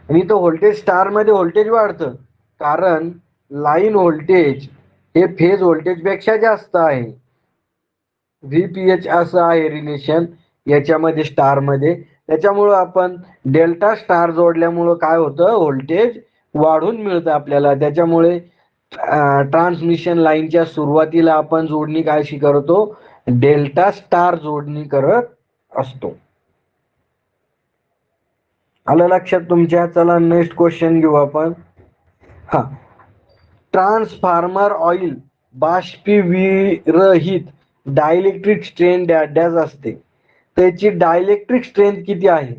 आणि इथं व्होल्टेज स्टार मध्ये व्होल्टेज वाढतं, कारण लाईन व्होल्टेज हे फेज व्होल्टेज पेक्षा जास्त आहे. VPH असं आहे रिलेशन याच्यामध्ये, स्टार मध्ये. त्याच्यामुळं आपण डेल्टा स्टार जोडल्यामुळं काय होतं, व्होल्टेज वाढून मिळतं आपल्याला. त्याच्यामुळे ट्रान्समिशन लाईनच्या सुरुवातीला आपण जोडणी कायशी करतो, डेल्टा स्टार जोडणी करत असतो. आलं लक्षात तुमच्या? चला नेक्स्ट क्वेश्चन घेऊ आपण. हा, ट्रान्सफॉर्मर ऑइल बाष्पीविरहित डायलेक्ट्रिक स्ट्रेंथ डॅश असते. त्याची डायलेक्ट्रिक स्ट्रेंथ किती आहे?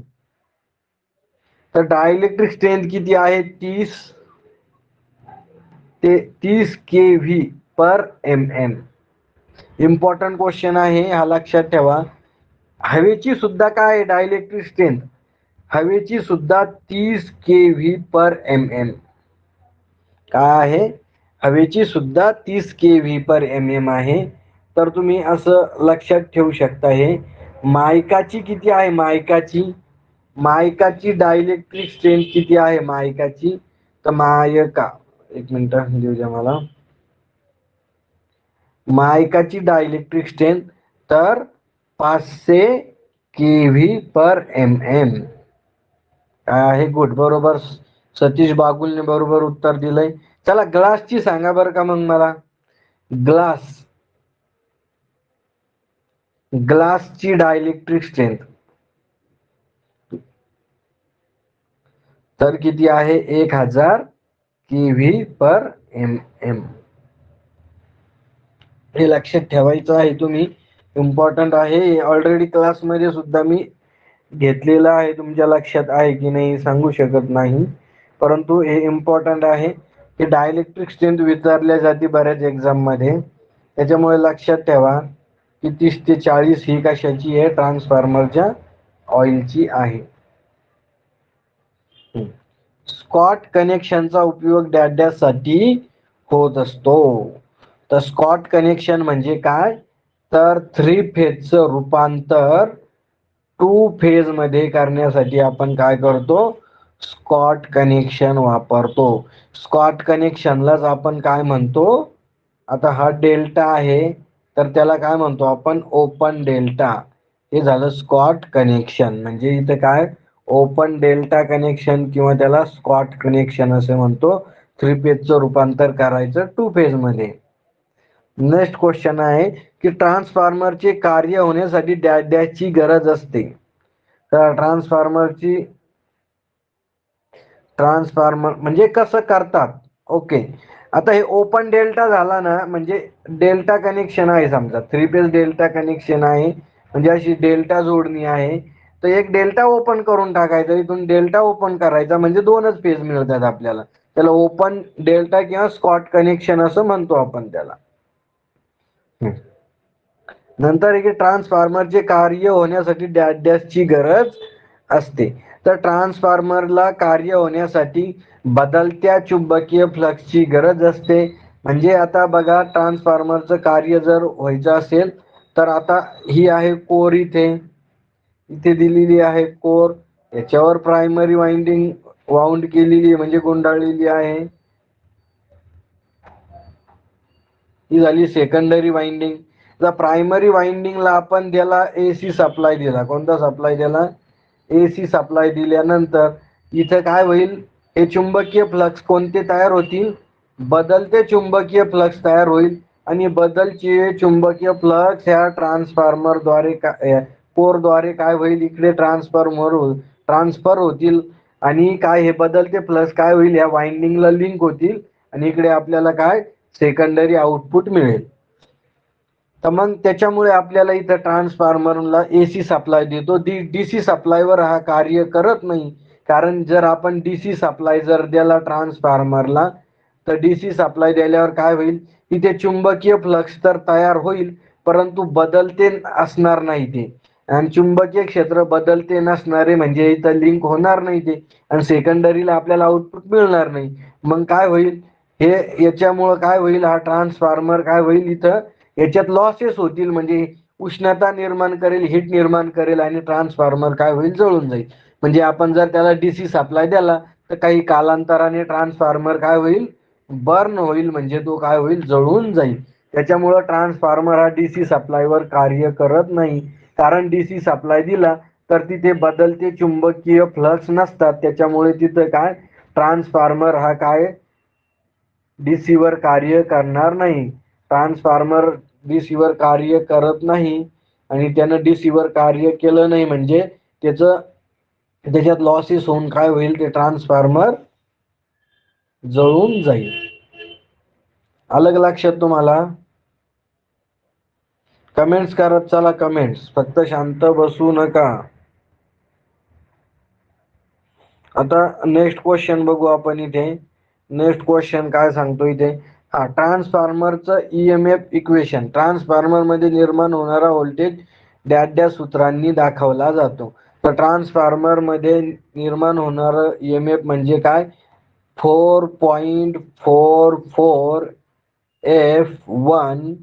तर डायलेक्ट्रिक स्ट्रेंथ किती आहे? 30 kV पर mm. इम्पॉर्टंट क्वेश्चन आहे हा, लक्षात ठेवा. हवेची सुद्धा काय आहे डायलेक्ट्रिक स्ट्रेंथ? हवेची सुद्धा 30 kV पर mm. काय आहे? हवेची सुद्धा 30 kV पर mm आहे. तर तुम्ही असं लक्षात ठेवू शकता. हे मायकाची किती आहे? मायकाची डायलेक्ट्रिक स्ट्रेंथ किती आहे मायकाची? तर मायका, एक मिनिट देऊ द्या मला. मायकाची डायलेक्ट्रिक स्ट्रेंथ तर 500 kV पर mm. काय आहे? गुड, बरोबर. सतीश बागुलने बरोबर उत्तर दिलंय. चला ग्लासची सांगा बरं का मग मला. ग्लासची डायलेक्ट्रिक स्ट्रेंथ तर किती आहे? 1000 kV पर mm. हे लक्षात ठेवायचं आहे तुम्ही, इम्पॉर्टंट आहे. ऑलरेडी क्लासमध्ये सुद्धा मी घेतलेलं आहे, तुमच्या लक्षात आहे की नाही सांगू शकत नाही, परंतु हे इम्पॉर्टंट आहे की डायलेक्ट्रिक स्ट्रेंथ विचारल्या जाते बऱ्याच एक्झाम मध्ये. त्याच्यामुळे लक्षात ठेवा की 30 ते 40 ही कशाची आहे? ट्रान्सफॉर्मरच्या ऑइलची आहे. स्कॉट कनेक्शनचा उपयोग डॅशसाठी होत असतो. तर स्कॉट कनेक्शन म्हणजे काय? तर 3 फेजचं रूपांतर 2 फेज मध्ये करण्यासाठी आपण काय करतो? स्कॉट कनेक्शन वापरतो. स्कॉट कनेक्शनलाच आपण काय म्हणतो? आता हा डेल्टा आहे तर त्याला काय म्हणतो आपण? Open delta. हे झालं स्कॉट कनेक्शन. म्हणजे इथं काय? ओपन डेल्टा कनेक्शन किंवा त्याला स्कॉट कनेक्शन असे म्हणतो. 3 फेजचं रूपांतर करायचं 2 फेज मध्ये. नेक्स्ट क्वेश्चन आहे की ट्रान्सफॉर्मरचे कार्य होण्यासाठी डॅशची गरज असते. तर ट्रान्सफॉर्मर म्हणजे कसं करतात? ओके, आता हे ओपन डेल्टा झाला ना, म्हणजे डेल्टा कनेक्शन आहे. समजा 3 फेज डेल्टा कनेक्शन आहे, म्हणजे अशी डेल्टा जोडणी आहे. तर एक डेल्टा ओपन करून टाकायचा, इथून डेल्टा ओपन करायचा, म्हणजे 2च फेज मिळतात आपल्याला. त्याला ओपन डेल्टा किंवा स्कॉट कनेक्शन असं म्हणतो आपण त्याला. नंतर एक ट्रान्सफॉर्मरचे कार्य होण्यासाठी डॅशची गरज असते. तर ट्रान्सफॉर्मरला कार्य होण्यासाठी बदलत्या चुंबकीय फ्लक्सची गरज असते. म्हणजे आता बघा, ट्रान्सफॉर्मरचं कार्य जर व्हायचं असेल तर आता ही आहे कोर, इथे दिलेली आहे कोर. याच्यावर प्रायमरी वाइंडिंग वाउंड केलेली म्हणजे गुंडाळलेली आहे. ही झाली सेकंडरी वाइंडिंग. तर प्रायमरी वाइंडिंगला आपण त्याला एसी सप्लाय दिला. कोणता सप्लाय दिला? एसी सप्लाय दिल्यानंतर इथे काय होईल? हे चुंबकीय फ्लक्स कोणते तयार होतील? बदलते चुंबकीय फ्लक्स तयार होईल. आणि बदलचे चुंबकीय फ्लक्स ह्या ट्रान्सफॉर्मरद्वारे कोरद्वारे काय होईल? इकडे ट्रान्सफर होतील. आणि काय हे बदलते फ्लक्स काय होईल? या वाइंडिंगला लिंक होतील आणि इकडे आपल्याला काय? सेकंडरी आउटपुट मिळेल. तर मग त्याच्यामुळे आपल्याला इथं ट्रान्सफॉर्मरला एसी सप्लाय देतो. डीसी सप्लायवर हा कार्य करत नाही. कारण जर आपण डीसी सप्लाय जर दिला ट्रान्सफॉर्मरला, तर डीसी सप्लाय दिल्यावर काय होईल? इथे चुंबकीय फ्लक्स तर तयार होईल, परंतु बदलते असणार नाही ते. आणि चुंबकीय क्षेत्र बदलते नसणारे म्हणजे इथं लिंक होणार नाही ते, आणि सेकंडरीला आपल्याला आउटपुट मिळणार नाही. मग काय होईल? हे याच्यामुळं काय होईल? हा ट्रान्सफॉर्मर काय होईल? इथं याच्यात लॉसेस होतील, म्हणजे उष्णता निर्माण करेल, हीट निर्माण करेल आणि ट्रान्सफॉर्मर काय होईल? जळून जाईल. म्हणजे आपण जर त्याला डीसी सप्लाय दिला तर काही कालांतराने ट्रान्सफॉर्मर काय होईल? बर्न होईल, म्हणजे तो काय होईल? जळून जाईल. त्याच्यामुळं ट्रान्सफॉर्मर हा डीसी सप्लायवर कार्य करत नाही. कारण डीसी सप्लाय दिला तर तिथे बदलते चुंबकीय फ्लक्स नसतात, त्याच्यामुळे तिथं काय ट्रान्सफॉर्मर हा काय DC वर कार्य करणार नाही. ट्रान्सफॉर्मर DC वर कार्य करत नाही आणि त्यानं DC वर कार्य केलं नाही म्हणजे त्याच्यात लॉसेस होऊन काय होईल, ते ट्रान्सफॉर्मर जळून जाईल. अलग लक्षात तुम्हाला? कमेंट्स करत चला, कमेंट्स, फक्त शांत बसू नका. आता नेक्स्ट क्वेश्चन बघू आपण इथे. नेक्स्ट क्वेश्चन काय सांगतो इथे, हा ट्रान्सफॉर्मरचं EMF इक्वेशन. ट्रान्सफॉर्मर मध्ये निर्माण होणारा व्होल्टेज डॅश सूत्रांनी दाखवला जातो. तर ट्रान्सफॉर्मर मध्ये निर्माण होणारं EMF म्हणजे काय, 4.44 F1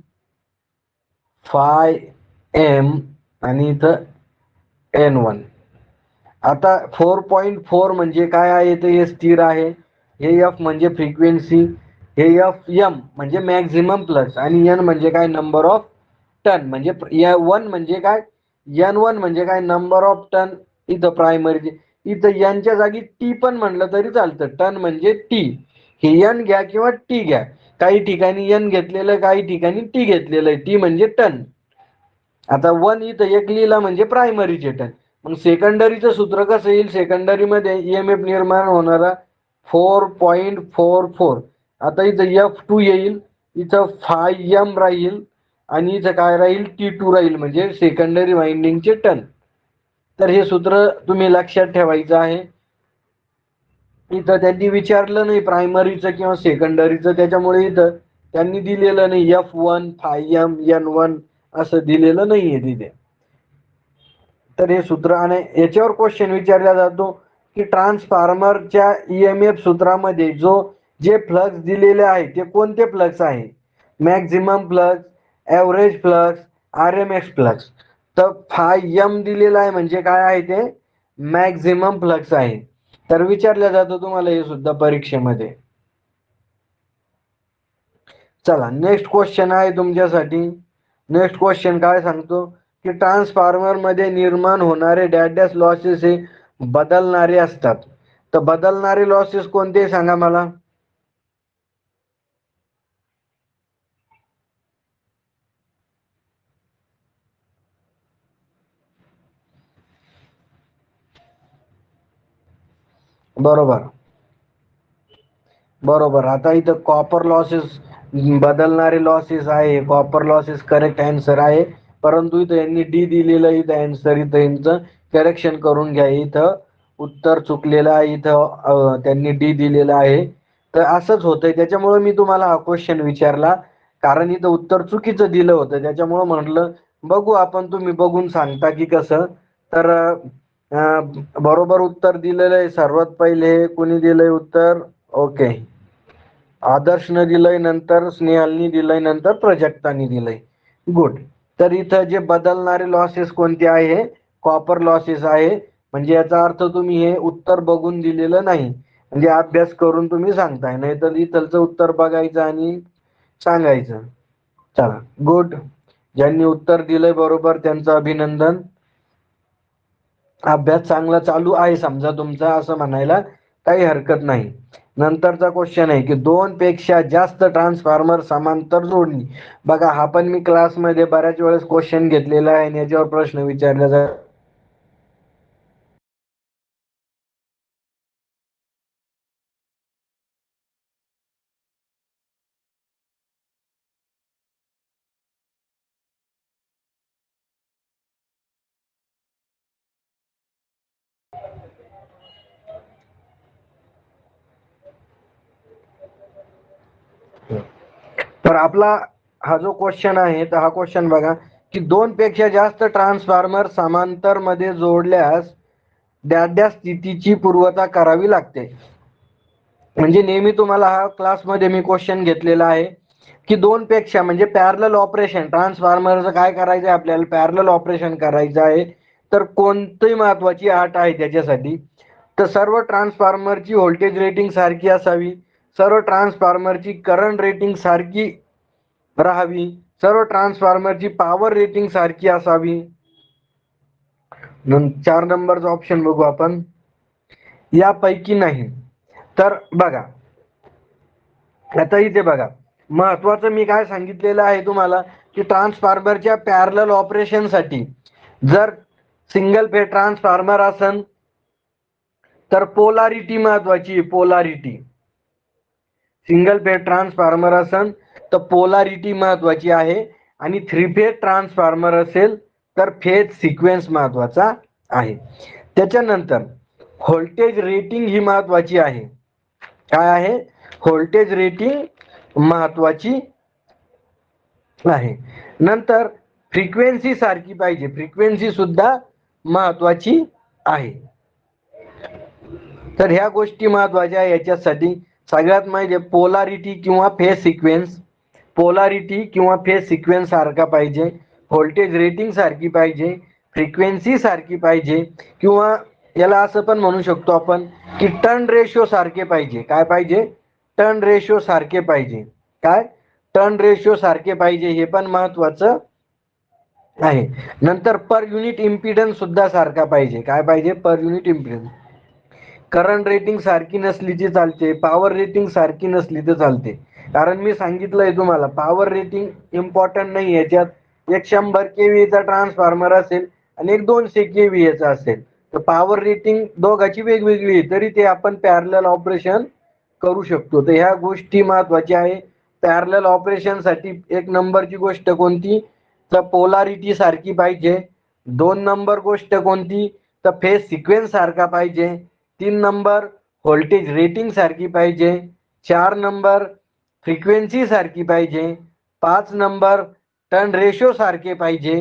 phi m आणि इथं N1. आता 4.4 म्हणजे काय आहे, तर हे स्थिर आहे. हे F म्हणजे फ्रिक्वेन्सी, हे Fm म्हणजे मॅक्झिमम फ्लक्स, आणि N म्हणजे काय, नंबर ऑफ टर्न. म्हणजे N1 म्हणजे काय, N1 म्हणजे काय, नंबर ऑफ टर्न. इथं प्रायमरी, इथं N च्या जागी T पण म्हणलं तरी चालतं. टर्न म्हणजे T. हे N घ्या किंवा T घ्या. काही ठिकाणी N घेतलेलं, काही ठिकाणी T घेतलेलं आहे. T म्हणजे टर्न. आता 1 इथं एक लिहिला म्हणजे प्रायमरीचे टर्न. मग सेकंडरीचं सूत्र कसं येईल, सेकंडरी मध्ये EMF निर्माण होणारा 4.44. आता इथं F2 येईल, इथं phi m राहील आणि इथं काय राहील, T2 राहील, म्हणजे सेकंडरी वाइंडिंगचे टर्न. तर हे सूत्र तुम्ही लक्षात ठेवायचं आहे. इथं त्यांनी विचारलं नाही प्रायमरीचं किंवा सेकंडरीचं, त्याच्यामुळे इथं त्यांनी दिलेलं नाही F1 phi m N1 असं दिलेलं नाहीये तिथे. तर हे सूत्र, आणि याच्यावर क्वेश्चन विचारला जातो की ट्रान्सफॉर्मरच्या EMF सूत्रामध्ये जे फ्लक्स दिलेले आहे ते कोणते फ्लक्स आहे, maximum flux, average flux, RMS flux. तर phi m दिलेला आहे म्हणजे काय आहे, ते मॅक्झिमम फ्लक्स आहे. तर विचारलं जातं तुम्हाला हे सुद्धा परीक्षेमध्ये. चला नेक्स्ट क्वेश्चन आहे तुमच्यासाठी. नेक्स्ट क्वेश्चन काय सांगतो की ट्रान्सफॉर्मर मध्ये निर्माण होणारे डॅश लॉसेस हे बदलणारे असतात. तर बदलणारे लॉसेस कोणते सांगा मला. बरोबर, बरोबर. आता इथं कॉपर लॉसेस, बदलणारे लॉसेस आहे. कॉपर लॉसेस करेक्ट आन्सर आहे, परंतु इथं यांनी डी दिलेलं, इथं आन्सर, इथं यांचं करेक्शन करून घ्या. इथं उत्तर चुकलेलं आहे, इथं त्यांनी डी दिलेलं आहे. तर असंच होतंय, त्याच्यामुळे मी तुम्हाला हा क्वेश्चन विचारला, कारण इथं उत्तर चुकीचं दिलं होतं. त्याच्यामुळे म्हटलं बघू आपण, तुम्ही बघून सांगता की कसं. तर बरोबर उत्तर दिलेलं आहे. सर्वात पहिले कोणी दिलंय उत्तर, ओके, आदर्शने दिलंय, नंतर स्नेहलनी दिलंय, नंतर प्रजक्तानी दिलंय. गुड. तर इथं जे बदलणारे लॉसेस कोणते आहे, कॉपर लॉसेस आहे. म्हणजे याचा अर्थ तुम्ही हे उत्तर बघून दिलेलं नाही, म्हणजे अभ्यास करून तुम्ही सांगताय, नाही तर इथलचं उत्तर बघायचं आणि सांगायचं. चला गुड. ज्यांनी उत्तर दिलंय बरोबर त्यांचं अभिनंदन. अभ्यास चांगला चालू आहे समजा तुमचा, असं म्हणायला काही हरकत नाही. नंतरचा क्वेश्चन आहे की 2 पेक्षा जास्त ट्रान्सफॉर्मर समांतर जोडणी. बघा हा पण मी क्लासमध्ये बऱ्याच वेळेस क्वेश्चन घेतलेला आहे आणि याच्यावर प्रश्न विचारला जातो. तर आपला हा जो क्वेश्चन आहे, तर हा क्वेश्चन बघा की 2 पेक्षा जास्त ट्रान्सफॉर्मर समांतर मध्ये जोडल्यास डॅश स्थितीची पूर्तता करावी लागते. म्हणजे नेहमी तुम्हाला हा क्लासमध्ये मी क्वेश्चन घेतलेला आहे की 2 पेक्षा म्हणजे पॅरलल ऑपरेशन, ट्रान्सफॉर्मरचं काय करायचं आहे आपल्याला, पॅरलल ऑपरेशन करायचं आहे. तर कोणती महत्वाची अट आहे त्याच्यासाठी, तर सर्व ट्रान्सफॉर्मरची व्होल्टेज रेटिंग सारखी असावी, सर्व ट्रान्सफॉर्मरची करंट रेटिंग सारखी राहावी, सर्व ट्रान्सफॉर्मरची पॉवर रेटिंग सारखी असावी, 4 नंबरचा ऑप्शन बघू आपण, यापैकी नाही. तर बघा आता इथे बघा, महत्वाचं मी काय सांगितलेलं आहे तुम्हाला की ट्रान्सफॉर्मरच्या पॅरलल ऑपरेशनसाठी जर सिंगल फेज ट्रान्सफॉर्मर असेल तर पोलारिटी महत्वाची आहे. पोलारिटी सिंगल फेज ट्रान्सफॉर्मर असेल तर पोलारिटी महत्वाची आहे आणि 3 फेज ट्रान्सफॉर्मर असेल तर फेज सिक्वेन्स महत्वाचा आहे. त्याच्यानंतर व्होल्टेज रेटिंग ही महत्वाची आहे. काय आहे? व्होल्टेज रेटिंग महत्वाची आहे. नंतर फ्रिक्वेन्सी सारखी पाहिजे, फ्रिक्वेन्सी सुद्धा महत्वाची आहे. तर ह्या गोष्टी महत्वाच्या आहे. याच्यासाठी सगळ्यात माहिती पोलारिटी किंवा फेज सिक्वेन्स, पोलारिटी किंवा फेज सिक्वेन्स सारखा पाहिजे, व्होल्टेज रेटिंग सारखी पाहिजे, फ्रिक्वेन्सी सारखी पाहिजे, किंवा याला असं पण म्हणू शकतो आपण की टर्न रेशो सारखे पाहिजे. काय पाहिजे? टर्न रेशो सारखे पाहिजे. काय? टर्न रेशो सारखे पाहिजे, हे पण महत्वाचं आहे. नंतर पर युनिट इम्पिडन्स सुद्धा सारखा पाहिजे. काय पाहिजे? Per unit impedance. Current rating सारखी नसली ती चालते, पॉवर रेटिंग सारखी नसली तर चालते. कारण मी सांगितलंय तुम्हाला पॉवर रेटिंग इम्पॉर्टंट नाही. याच्यात एक 100 kVA ट्रान्सफॉर्मर असेल आणि एक 200 kVA चा असेल तर पॉवर रेटिंग दोघांची वेगवेगळी आहे, तरी ते आपण पॅरलल ऑपरेशन करू शकतो. तर ह्या गोष्टी महत्वाच्या आहे. पॅरलल ऑपरेशन साठी 1 नंबरची गोष्ट कोणती? तर पोलारिटी सारखी पाहिजे. 2 नंबर गोष्ट कोणती? तर फेज सिक्वेन्स सारखा पाहिजे. 3 नंबर व्होल्टेज रेटिंग सारखी पाहिजे. 4 नंबर फ्रिक्वेन्सी सारखी पाहिजे. 5 नंबर टर्न रेशो सारखे पाहिजे.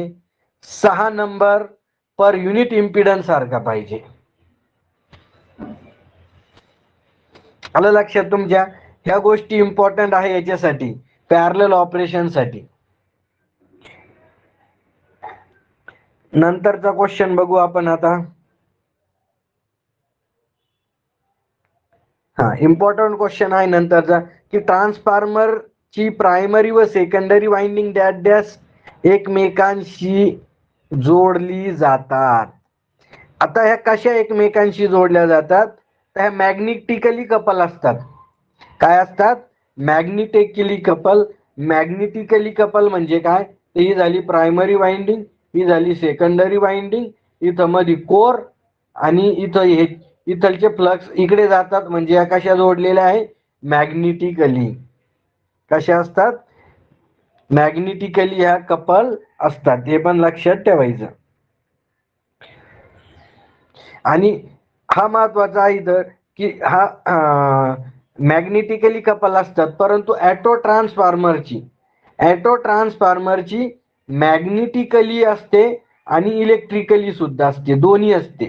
6 नंबर पर युनिट इम्पिडन्स सारखा पाहिजे. आलं लक्षात तुमच्या? ह्या गोष्टी इम्पॉर्टंट आहे याच्यासाठी, पॅरलल ऑपरेशन साठी. नंतरचा क्वेश्चन बघू आपण आता. इम्पॉर्टंट क्वेश्चन आहे नंतरचा की ट्रान्सफॉर्मर ची प्रायमरी व सेकंडरी वाइंडिंग डॅश डॅश एकमेकांशी जोडली जातात. आता ह्या कशा एकमेकांशी जोडल्या जातात? तर ह्या मॅग्नेटिकली कपल असतात. काय असतात? Magnetically couple. मॅग्नेटिकली कपल म्हणजे काय? ही झाली प्रायमरी वाइंडिंग, ही झाली सेकंडरी वाइंडिंग, इथं मध्ये कोर आणि इथं हे इथलचे फ्लक्स इकडे जातात, म्हणजे या कशा जोडलेल्या आहे? मॅग्नेटिकली. कशा असतात? मॅग्नेटिकली ह्या कपल असतात. हे पण लक्षात ठेवायचं. आणि हा महत्वाचा आहे इथं की हा मॅग्नेटिकली कपल असतात, परंतु ॲटो ट्रान्सफॉर्मरची मॅग्नेटिकली असते आणि इलेक्ट्रिकली सुद्धा असते, दोन्ही असते.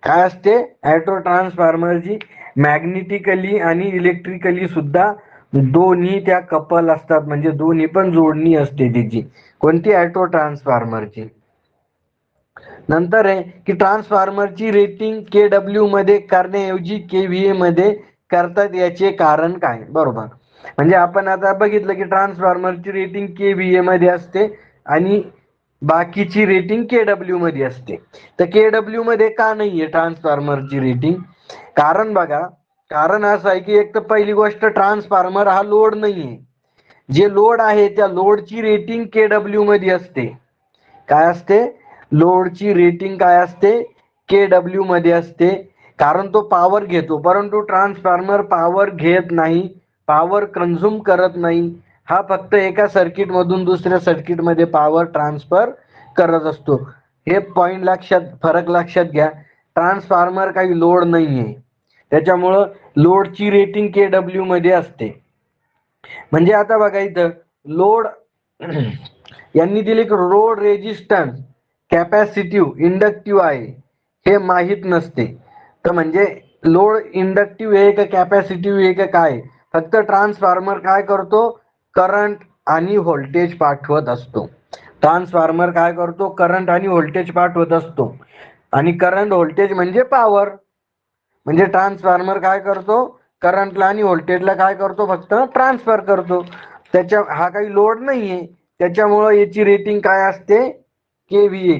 काय असते? ॲटो ट्रान्सफॉर्मरची मॅग्नेटिकली आणि इलेक्ट्रिकली सुद्धा दोन्ही त्या कपल असतात, म्हणजे दोन्ही पण जोडणी असते त्याची. कोणती? ॲटो ट्रान्सफॉर्मरची. नंतर आहे की ट्रान्सफॉर्मरची रेटिंग KW मध्ये करण्याऐवजी KVA मध्ये करतात, याचे कारण काय? बरोबर. म्हणजे आपण आता बघितलं की ट्रान्सफॉर्मरची रेटिंग KVA मध्ये असते आणि बाकीची रेटिंग KW मध्ये असते. तर KW मध्ये का नाहीये ट्रान्सफॉर्मरची रेटिंग? कारण बघा, कारण असं आहे की एक तर पहिली गोष्ट ट्रान्सफॉर्मर हा लोड नाहीये. जे लोड आहे त्या लोडची रेटिंग KW मध्ये असते. काय असते? लोडची रेटिंग काय असते? KW मध्ये असते. कारण तो पॉवर घेतो, परंतु ट्रान्सफॉर्मर पॉवर घेत नाही, पॉवर कन्झ्युम करत नाही. हा फक्त एका सर्किट मधून दुसऱ्या सर्किट मध्ये पॉवर ट्रान्सफर करत असतो. हे पॉइंट लक्षात, फरक लक्षात घ्या. ट्रान्सफॉर्मर काही लोड नाहीये, त्याच्यामुळं लोडची रेटिंग KW मध्ये असते. म्हणजे आता बघा इथं लोड यांनी दिले की लोड रेजिस्टन्स कॅपॅसिटिव्ह इंडक्टिव्ह आहे, हे माहित नसते. तर म्हणजे लोड इंडक्टिव्ह आहे का कॅपॅसिटिव्ह आहे का काय? फक्त ट्रान्सफॉर्मर काय करतो? करंट आणि व्होल्टेज पाठवत असतो. ट्रान्सफॉर्मर काय करतो? करंट आणि व्होल्टेज पाठवत असतो. आणि करंट व्होल्टेज म्हणजे पॉवर. म्हणजे ट्रान्सफॉर्मर काय करतो? करंटला आणि व्होल्टेजला काय करतो? फक्त ट्रान्सफर करतो. त्याच्या हा काही लोड नाहीये, त्याच्यामुळं याची रेटिंग काय असते? KVA.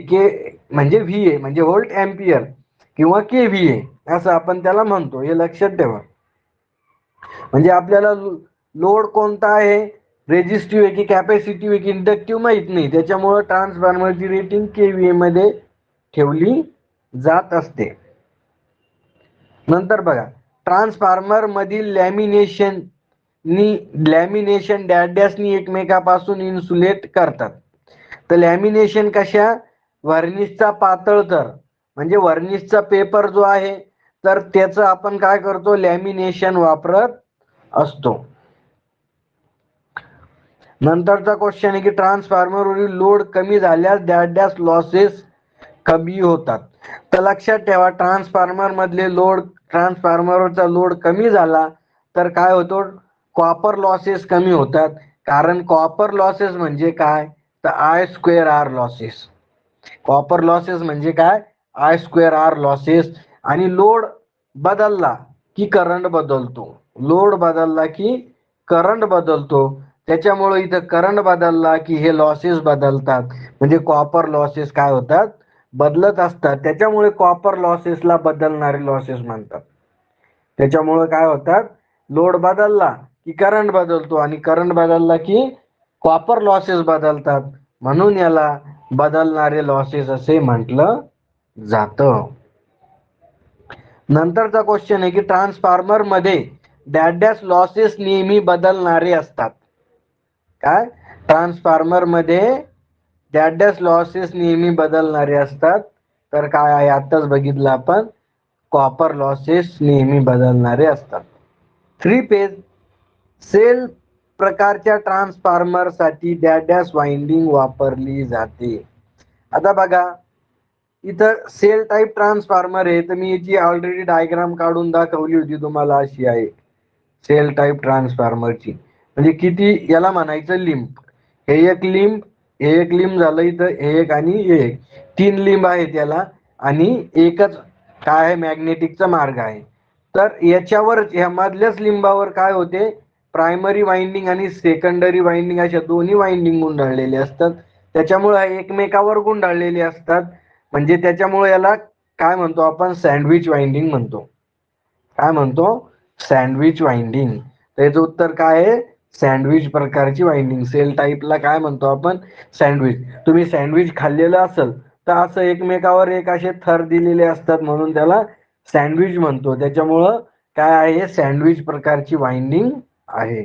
म्हणजे VA म्हणजे व्होल्ट अँपियर किंवा KVA असं आपण त्याला म्हणतो, हे लक्षात ठेवा. म्हणजे आपल्याला लोड कोणता आहे, रेजिस्टिव्ह आहे की कॅपॅसिटिव्ह आहे की इंडक्टिव्ह माहित नाही, त्याच्यामुळे ट्रान्सफॉर्मरची रेटिंग KVA मध्ये ठेवली जात असते. नंतर बघा, ट्रान्सफॉर्मर मधील लॅमिनेशन डॅशनी एकमेकापासून इन्सुलेट करतात. तर लॅमिनेशन कशा, व्हर्निशचा पातळ थर म्हणजे व्हर्निशचा पेपर जो आहे तर त्याचं आपण काय करतो, लॅमिनेशन वापरत असतो. नंतरचा क्वेश्चन आहे की ट्रान्सफॉर्मरवरील लोड कमी झाल्यास डॅश लॉसेस कमी होतात. तर लक्षात ठेवा, ट्रान्सफॉर्मरवरचा लोड कमी झाला तर काय होतो, कॉपर लॉसेस कमी होतात. कारण कॉपर लॉसेस म्हणजे काय, तर I²R लॉसेस. कॉपर लॉसेस म्हणजे काय, I²R लॉसेस. आणि लोड बदलला की करंट बदलतो, लोड बदलला की करंट बदलतो. त्याच्यामुळे इथं करंट बदलला की हे लॉसेस बदलतात, म्हणजे कॉपर लॉसेस काय होतात, बदलत असतात. त्याच्यामुळे कॉपर लॉसेसला बदलणारे लॉसेस म्हणतात. त्याच्यामुळे काय होतात, लोड बदलला की करंट बदलतो आणि करंट बदलला की कॉपर लॉसेस बदलतात, म्हणून याला बदलणारे लॉसेस असे म्हटलं जातं. नंतरचा क्वेश्चन आहे की ट्रान्सफॉर्मर मध्ये डॅश लॉसेस नेहमी बदलणारे असतात. काय, ट्रान्सफॉर्मर मध्ये डॅश लॉसेस नेहमी बदलणारे असतात. तर काय आहे, आताच बघितलं आपण, कॉपर लॉसेस नेहमी बदलणारे असतात. 3 फेज सेल प्रकारच्या ट्रान्सफॉर्मर साठी डॅश वाइंडिंग वापरली जाते. आता बघा, इथं सेल टाईप ट्रान्सफॉर्मर आहे, तर मी याची ऑलरेडी डायग्राम काढून दाखवली होती तुम्हाला, अशी आहे सेल टाईप ट्रान्सफॉर्मरची. म्हणजे किती याला म्हणायचं लिंब, हे एक लिंब, हे एक लिंब झालं, इथं हे एक आणि हे एक, 3 लिंब आहेत याला आणि एकच काय आहे, मॅग्नेटिकचा मार्ग आहे. तर याच्यावर ह्या मधल्याच लिंबावर काय होते, प्रायमरी वाइंडिंग आणि सेकंडरी वाइंडिंग अशा दोन्ही वाइंडिंग गुंडाळलेले असतात. त्याच्यामुळे एकमेकावर गुंडाळलेले असतात, म्हणजे त्याच्यामुळे याला काय म्हणतो आपण, सँडविच वाइंडिंग म्हणतो. काय म्हणतो, सँडविच वाइंडिंग. त्याचं उत्तर काय आहे, सँडविच प्रकारची वाइंडिंग. सेल टाईपला काय म्हणतो आपण, सँडविच. तुम्ही सँडविच खाल्लेलं असेल तर असं एकमेकावर एक असे थर दिलेले असतात, म्हणून त्याला सँडविच म्हणतो. त्याच्यामुळं काय आहे, सँडविच प्रकारची वाइंडिंग आहे.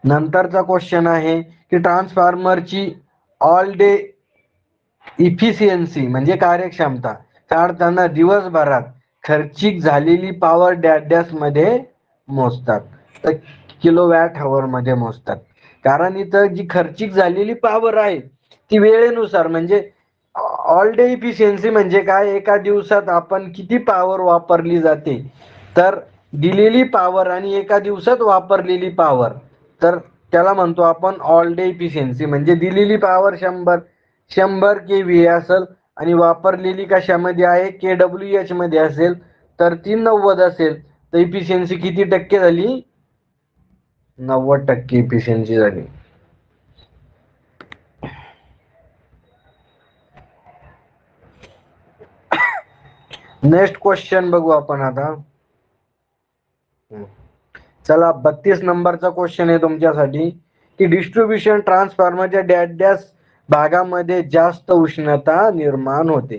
नंतरचा क्वेश्चन आहे की ट्रान्सफॉर्मरची ऑल डे इफिशियन्सी म्हणजे कार्यक्षमता काढताना दिवसभरात खर्चिक झालेली पॉवर डॅश मध्ये मोजतात. तर किलोवॅट हवर मध्ये मोजतात. कारण इथं जी खर्चिक झालेली पॉवर आहे ती वेळेनुसार, म्हणजे ऑल डे इफिशियन्सी म्हणजे काय, एका दिवसात आपण किती पॉवर वापरली जाते, तर दिलेली पॉवर आणि एका दिवसात वापरलेली पॉवर, तर त्याला म्हणतो आपण ऑल डे इफिशियन्सी. म्हणजे दिलेली पॉवर 100 KVA असेल आणि वापरलेली कशामध्ये आहे, KWH मध्ये असेल, तर ती 90 असेल, तर इफिशियन्सी किती टक्के झाली, 90% इफिशियन्सी झाली. नेक्स्ट क्वेश्चन बघू आपण आता. चला, 32 नंबरचा क्वेश्चन आहे तुमच्यासाठी की डिस्ट्रीब्युशन ट्रान्सफॉर्मरच्या डॅश भागामध्ये जास्त उष्णता निर्माण होते.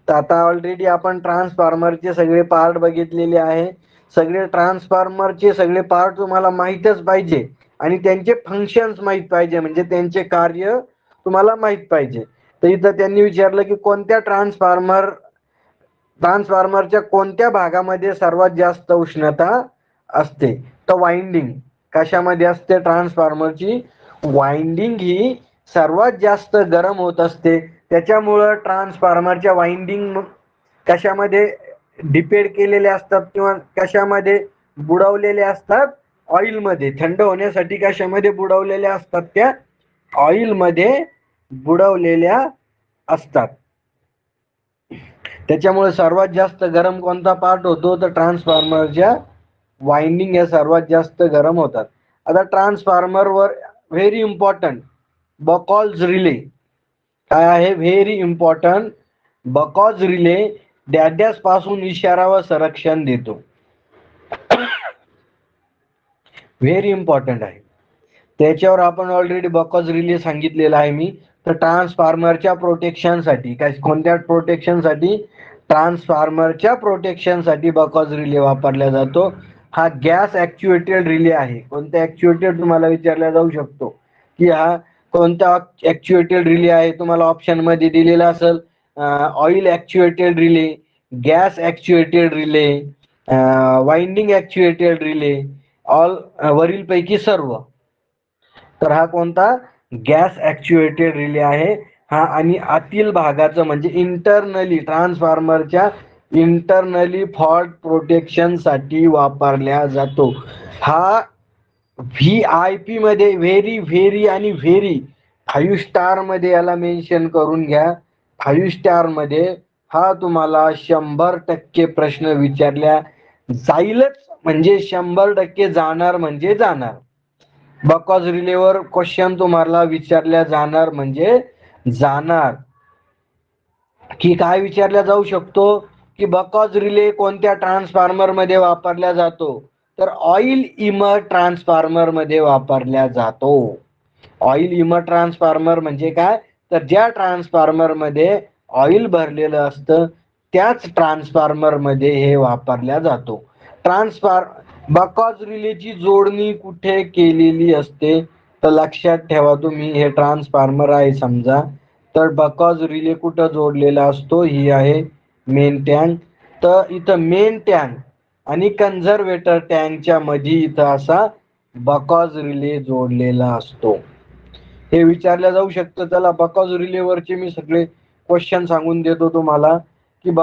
तर आता ऑलरेडी आपण ट्रान्सफॉर्मरचे सगळे पार्ट बघितलेले आहे. सगळे ट्रान्सफॉर्मरचे सगळे पार्ट तुम्हाला माहीतच पाहिजे आणि त्यांचे फंक्शन्स माहीत पाहिजे, म्हणजे त्यांचे कार्य तुम्हाला माहीत पाहिजे. तर इथं त्यांनी विचारलं की कोणत्या ट्रान्सफॉर्मरच्या कोणत्या भागामध्ये सर्वात जास्त उष्णता असते. तर वाइंडिंग कशामध्ये असते, ट्रान्सफॉर्मरची वाइंडिंग ही सर्वात जास्त गरम होत असते. त्याच्यामुळं ट्रान्सफॉर्मरच्या वाइंडिंग कशामध्ये डिपेंड केलेले असतात किंवा कशामध्ये बुडवलेले असतात, ऑइल मध्ये. थंड होण्यासाठी कशामध्ये बुडवलेल्या असतात, त्या ऑइल मध्ये बुडवलेल्या असतात. त्याच्यामुळे सर्वात जास्त गरम कोणता पार्ट होतो, तर ट्रान्सफॉर्मरच्या वाइंडिंग या सर्वात जास्त गरम होतात. आता ट्रान्सफॉर्मरवर व्हेरी इम्पॉर्टंट बकॉल्स रिले, काय आहे? Very important. Buchholz relay dash पासून इशारा व संरक्षण देतो. व्हेरी इम्पॉर्टंट आहे. त्याच्यावर आपण ऑलरेडी बकॉज रिले सांगितलेला आहे मी. तर ट्रान्सफॉर्मरच्या प्रोटेक्शनसाठी काय, कोणत्या प्रोटेक्शनसाठी? ट्रान्सफॉर्मरच्या प्रोटेक्शनसाठी बकॉज रिले वापरला जातो. हा गॅस ऍक्च्युएटेड रिले आहे. कोणत्या ऍक्च्युएटेड तुम्हाला विचारला जाऊ शकतो की हा कोणता ऍक्च्युएटेड रिले आहे? तुम्हाला ऑप्शन मध्ये दिलेला असेल oil actuated relay, gas actuated relay, winding actuated relay, all वरीलपैकी सर्व. तर हा कोणता? गॅस ऍक्च्युएटेड रिले आहे हा. आणि आतील भागाचं म्हणजे इंटरनली ट्रान्सफॉर्मरच्या इंटरनली फॉल्ट प्रोटेक्शन साठी वापरला जातो. हा VIP मध्ये व्हेरी व्हेरी आणि व्हेरी 5 स्टार मध्ये याला मेन्शन करून घ्या. 5 स्टार मध्ये हा तुम्हाला 100% प्रश्न विचारल्या जाईलच, म्हणजे 100% जाणार म्हणजे जाणार. बकॉज रिलेवर क्वेश्चन तुम्हाला विचारल्या जाणार म्हणजे जाणार. की काय विचारल्या जाऊ शकतो की बकॉज रिले कोणत्या ट्रान्सफॉर्मर मध्ये वापरला जातो? तर ऑइल इमर ट्रान्सफॉर्मर मध्ये वापरला जातो. ऑइल इमर ट्रान्सफॉर्मर म्हणजे काय? तर ज्या ट्रान्सफॉर्मर मध्ये ऑइल भरलेलं असतं त्याच ट्रान्सफॉर्मर मध्ये हे वापरला जातो. बकॉज रिलेची जोडणी कुठे केलेली असते? तर लक्षात ठेवा तुम्ही, हे ट्रान्सफॉर्मर आहे समजा, तर बकॉज रिले कुठं जोडलेला असतो? ही आहे मेन टँक. तर इथं मेन टँक आणि कन्झर्वेटर टँकच्या मध्ये इथं असा बकॉज रिले जोडलेला असतो. हे विचारलं जाऊ शकतं. त्याला बकॉज रिलेवरचे मी सगळे क्वेश्चन सांगून देतो तुम्हाला की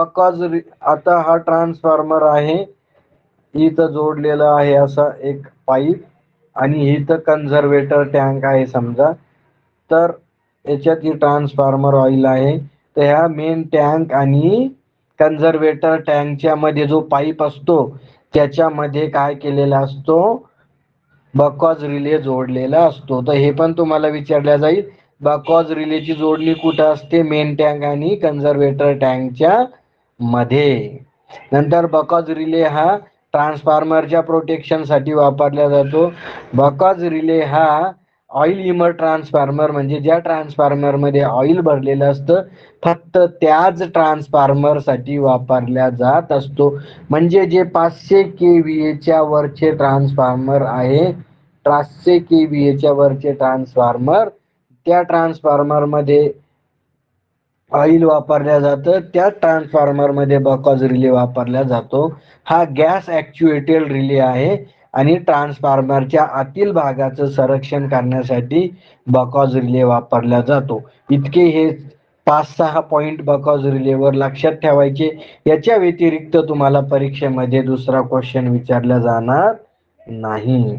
आता हा ट्रान्सफॉर्मर आहे, इथं जोडलेला आहे असा एक पाईप, आणि इथं कन्झर्वेटर टँक आहे समजा. तर याच्यात ही ट्रान्सफॉर्मर ऑइल आहे. तर ह्या मेन टँक आणि कन्झर्वेटर टँकच्या मध्ये जो पाईप असतो त्याच्यामध्ये काय केलेला असतो? बकॉज रिले जोडलेला असतो. तर हे पण तुम्हाला विचारल्या जाईल. बकॉज रिलेची जोडणी कुठं असते? मेन टँक आणि कन्झर्वेटर टँकच्या मध्ये. नंतर बकॉज रिले हा ट्रान्सफॉर्मरच्या प्रोटेक्शन साठी वापरला जातो. बकॉज रिले हा ऑइल इमर ट्रान्सफॉर्मर म्हणजे ज्या ट्रान्सफॉर्मर मध्ये ऑइल भरलेलं असतं फक्त त्याच ट्रान्सफॉर्मर साठी वापरला जात असतो. म्हणजे जे 500 kVA च्या वरचे ट्रान्सफॉर्मर आहे, 500 kVA च्या वरचे ट्रान्सफॉर्मर, त्या ट्रान्सफॉर्मर मध्ये ऑइल वापरल्या जातं, त्या ट्रान्सफॉर्मर मध्ये बकॉज रिले वापरला जातो. हा गॅस ऍक्च्युएटेड रिले आहे आणि ट्रान्सफॉर्मरच्या आतील भागाचं संरक्षण करण्यासाठी बकॉज रिले वापरला जातो. इतके हे 5-6 पॉइंट बकॉज रिलेवर लक्षात ठेवायचे. याच्या व्यतिरिक्त तुम्हाला परीक्षेमध्ये दुसरा क्वेश्चन विचारला जाणार नाही.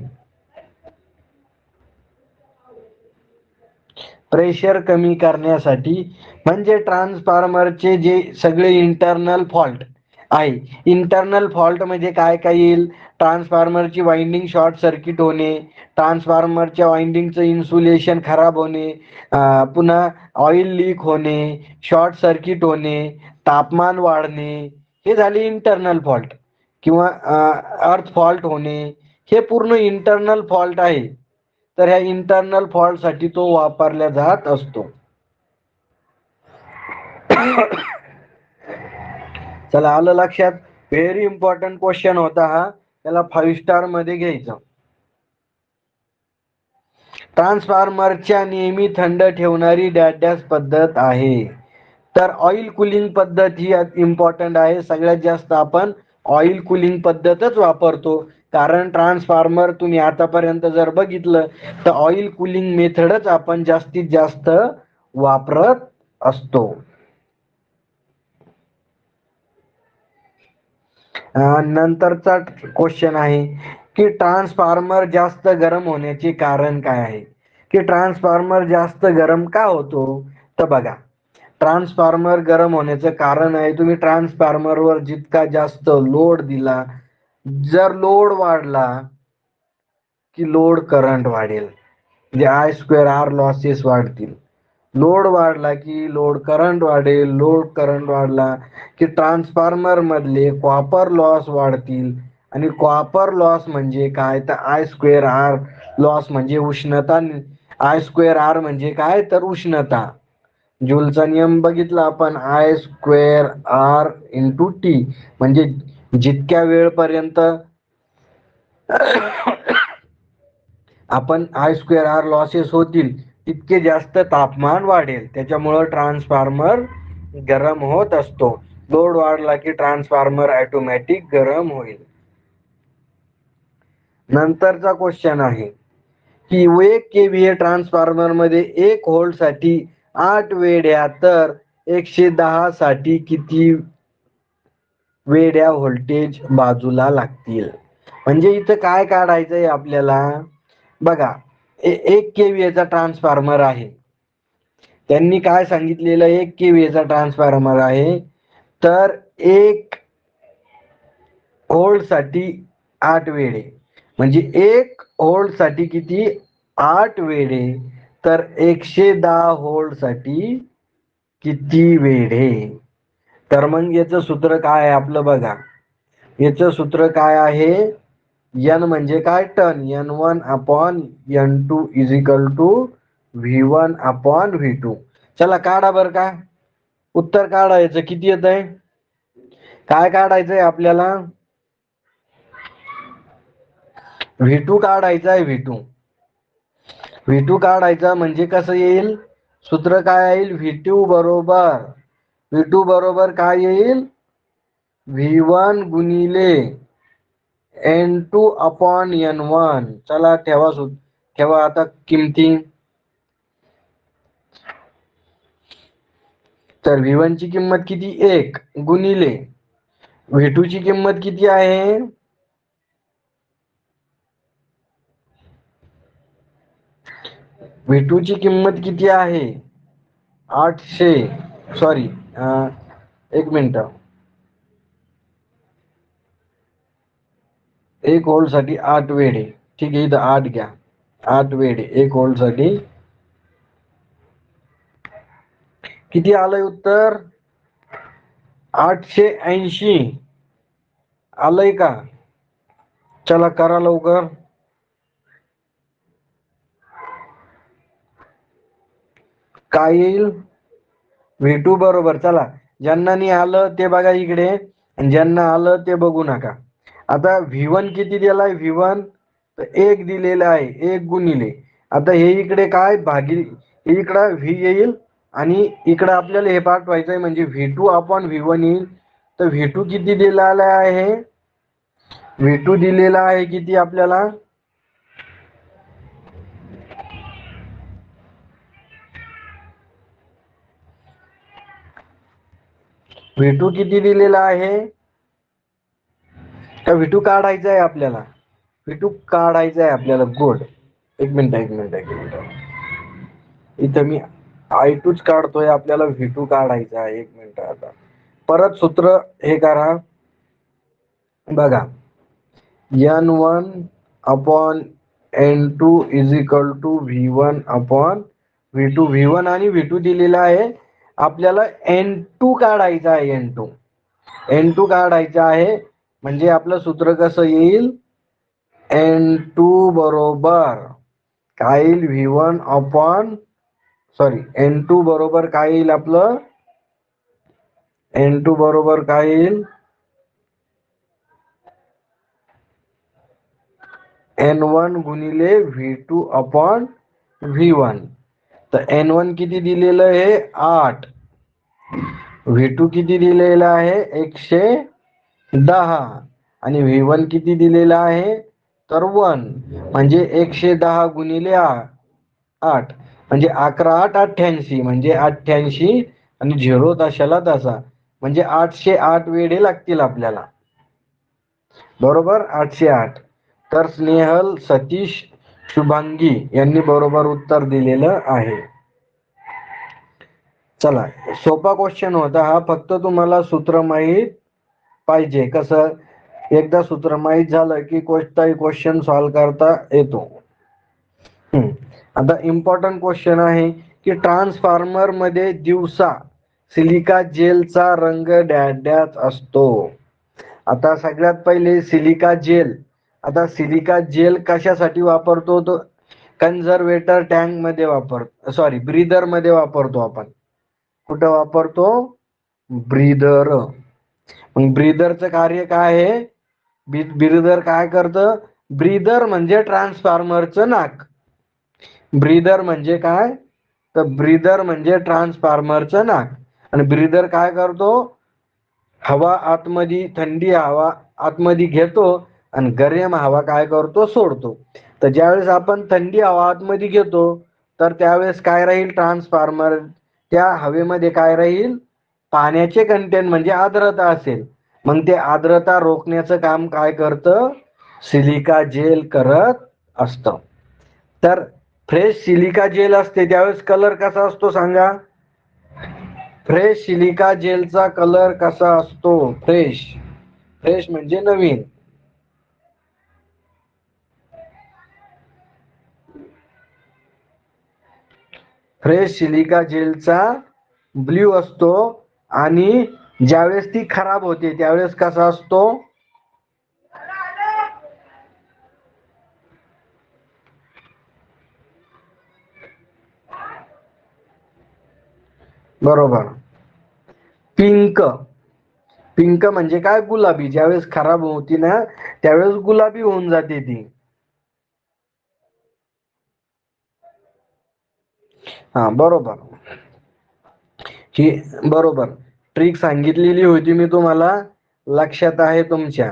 प्रेशर कमी करण्यासाठी म्हणजे ट्रान्सफॉर्मरचे जे सगळे इंटरनल फॉल्ट आहे, इंटरनल फॉल्ट म्हणजे काय काय येईल? ट्रान्सफॉर्मरची वाइंडिंग शॉर्ट सर्किट होणे, ट्रान्सफॉर्मरच्या वाइंडिंगचं इन्सुलेशन खराब होणे, पुन्हा ऑइल लीक होणे, शॉर्ट सर्किट होणे, तापमान वाढणे, हे झाले इंटरनल फॉल्ट. किंवा अर्थ फॉल्ट होणे, हे पूर्ण इंटरनल फॉल्ट आहे. तर ह्या इंटरनल फॉल्ट साठी तो वापरला जात असतो. चला, आलं लक्षात? व्हेरी इम्पॉर्टंट क्वेश्चन होता हा, त्याला 5 स्टार मध्ये घ्यायचं. ट्रान्सफॉर्मरच्या नेहमी थंड ठेवणारी डॅश पद्धत आहे. तर ऑइल कुलिंग पद्धत ही इम्पॉर्टंट आहे. सगळ्यात जास्त आपण ऑइल कुलिंग पद्धतच वापरतो, कारण ट्रान्सफॉर्मर तुम्ही आतापर्यंत जर बघितलं तर ऑइल कुलिंग मेथडच आपण जास्तीत जास्त वापरत असतो. नंतरचा क्वेश्चन आहे की ट्रान्सफॉर्मर जास्त गरम होण्याचे कारण काय आहे? की ट्रान्सफॉर्मर जास्त गरम का होतो? तर बघा, ट्रान्सफॉर्मर गरम होण्याचं कारण आहे, तुम्ही ट्रान्सफॉर्मरवर जितका जास्त लोड दिला, जर लोड वाढला की लोड करंट वाढेल, म्हणजे I स्क्वेअर R लॉसेस वाढतील. लोड वाढला की लोड करंट वाढेल, लोड करंट वाढला की ट्रान्सफॉर्मर मधले कॉपर लॉस वाढतील. आणि कॉपर लॉस म्हणजे काय, तर आय स्क्वेअर आर लॉस म्हणजे उष्णता. आय स्क्वेअर आर म्हणजे काय, तर उष्णता. जूलचा नियम बघितला आपण, I square R into T, म्हणजे जितक्या वेळपर्यंत आपण आय स्क्वेअर आर लॉसेस होतील तितके जास्त तापमान वाढेल. त्याच्यामुळं ट्रान्सफॉर्मर गरम होत असतो. लोड वाढला की ट्रान्सफॉर्मर ऑटोमॅटिक गरम होईल. नंतरचा क्वेश्चन आहे की 1 केव्हीए ट्रान्सफॉर्मर मध्ये 1 व्होल्ट साठी 8 वेड्या, तर 110 साठी किती वेड्या व्होल्टेज बाजूला लागतील. म्हणजे इथं काय काढायचंय आपल्याला, बघा 1 केव्हीएचा ट्रान्सफॉर्मर आहे. त्यांनी काय सांगितलेलं, 1 केव्हीएचा ट्रान्सफॉर्मर आहे, तर 1 व्होल्ट साठी 8 वेढे, म्हणजे 1 व्होल्ट साठी किती, 8 वेढे, तर 110 व्होल्ट साठी किती वेढे. तर मग याचं सूत्र काय आहे आपलं, बघा याचं सूत्र काय आहे, एन म्हणजे काय, turn, N1 upon N2 is equal to V1 upon V2. चला काढा बर का, उत्तर काढायचं. किती येत आहे, काय काढायचंय आपल्याला, V2 काढायचा आहे. V2 काढायचा म्हणजे कसं येईल, सूत्र काय येईल, V2 बरोबर काय येईल, V1 गुणिले N2 अपॉन N1. चला ठेवा आता किमती. तर V1 ची किंमत किती, 1 गुणिले V2 ची किंमत किती आहे, V2 ची किंमत किती आहे, 800, सॉरी 1 मिनिट, 1 व्होल्ट साठी 8 वेढे, ठीक आहे, इथं 8 घ्या, 8 वेढे 1 व्होल्ट साठी किती आलंय उत्तर, 880 आलंय का. चला करा लवकर. काय येईल, V2 बरोबर, चला ज्यांना नाही आलं ते बघा इकडे, आणि ज्यांना आलं ते बघू नका. आता V1 किती दिलाय, V1 तर 1 दिलेला आहे, 1 गुणिले, आता हे इकडे काय भागिले, इकडं V येईल आणि इकडं आपल्याला हे पाठवायचंय, म्हणजे V2 अपॉन V1 येईल. तर V2 किती दिलेला आहे, V2 दिलेला आहे किती आपल्याला, V2 किती दिलेला आहे, का V2 काढायचा आहे आपल्याला, V2 काढायचा आहे आपल्याला, गुड. एक मिनिट, इथं मी I2 काढतोय, आपल्याला V2 काढायचा आहे. 1 मिनिट, आता परत सूत्र हे करा, बघा N1 upon N2 is equal to V1 upon V2. V1 आणि V2 दिलेला आहे, आपल्याला N2 काढायचा आहे, N2 काढायचा आहे. म्हणजे आपलं सूत्र कसं येईल, N2 बरोबर काय येईल, V1 अपॉन N2 बरोबर काय येईल आपलं, N2 बरोबर काय येईल, N1 गुणिले V2 अपॉन V1. तर N1 किती दिलेलं आहे, 8, V2 किती दिलेला आहे, 110, आणि V1 किती दिलेला आहे, तर 1, म्हणजे 110 गुणिले 8, म्हणजे 11 8 88, म्हणजे 88 आणि 0 ताशाला तसा, म्हणजे 808 वेढे लागतील आपल्याला, बरोबर, 808. तर स्नेहल, सतीश, शुभांगी यांनी बरोबर उत्तर दिलेलं आहे. चला, सोपा क्वेश्चन होता हा, फक्त तुम्हाला सूत्र माहित पाहिजे. कसं, एकदा सूत्र माहित झालं की कोणताही क्वेश्चन सॉल्व्ह करता येतो. आता इम्पॉर्टंट क्वेश्चन आहे, की ट्रान्सफॉर्मर मध्ये दिवसा सिलिका जेलचा रंग डॅश असतो. आता सगळ्यात पहिले सिलिका जेल. आता सिलिका जेल कशासाठी वापरतो, तो कन्झर्वेटर टँक मध्ये सॉरी ब्रीदर मध्ये वापरतो आपण. कुठं वापरतो, ब्रीदर. मग ब्रीदरचं कार्य काय आहे, ब्रीदर काय करतं, ब्रीदर म्हणजे ट्रान्सफॉर्मरचं नाक. ब्रीदर म्हणजे काय, तर ब्रीदर म्हणजे ट्रान्सफॉर्मरचं नाक. आणि ब्रीदर काय करतो, हवा आतमध्ये, थंडी हवा आतमध्ये घेतो आणि गरम हवा काय करतो, सोडतो. तर ज्यावेळेस आपण थंडी हवा आतमध्ये घेतो तर त्यावेळेस काय राहील, ट्रान्सफॉर्मर त्या हवेमध्ये काय राहील, पाण्याचे कंटेंट म्हणजे आर्द्रता असेल. मग ते आर्द्रता रोखण्याचं काम काय करतं, सिलिका जेल करत असतं. तर फ्रेश सिलिका जेल असते त्यावेळेस कलर कसा असतो सांगा. फ्रेश सिलिका जेलचा कलर कसा असतो, फ्रेश. फ्रेश म्हणजे नवीन. फ्रेश सिलिका जेलचा ब्ल्यू असतो. आणि ज्यावेळेस ती खराब होते त्यावेळेस कसा असतो, बरोबर, पिंक. पिंक म्हणजे काय, गुलाबी. ज्यावेळेस खराब होती ना त्यावेळेस गुलाबी होऊन जाते ती. हा बरोबर, ही बरोबर ट्रिक सांगितलेली होती मी तुम्हाला, लक्षात आहे तुमच्या.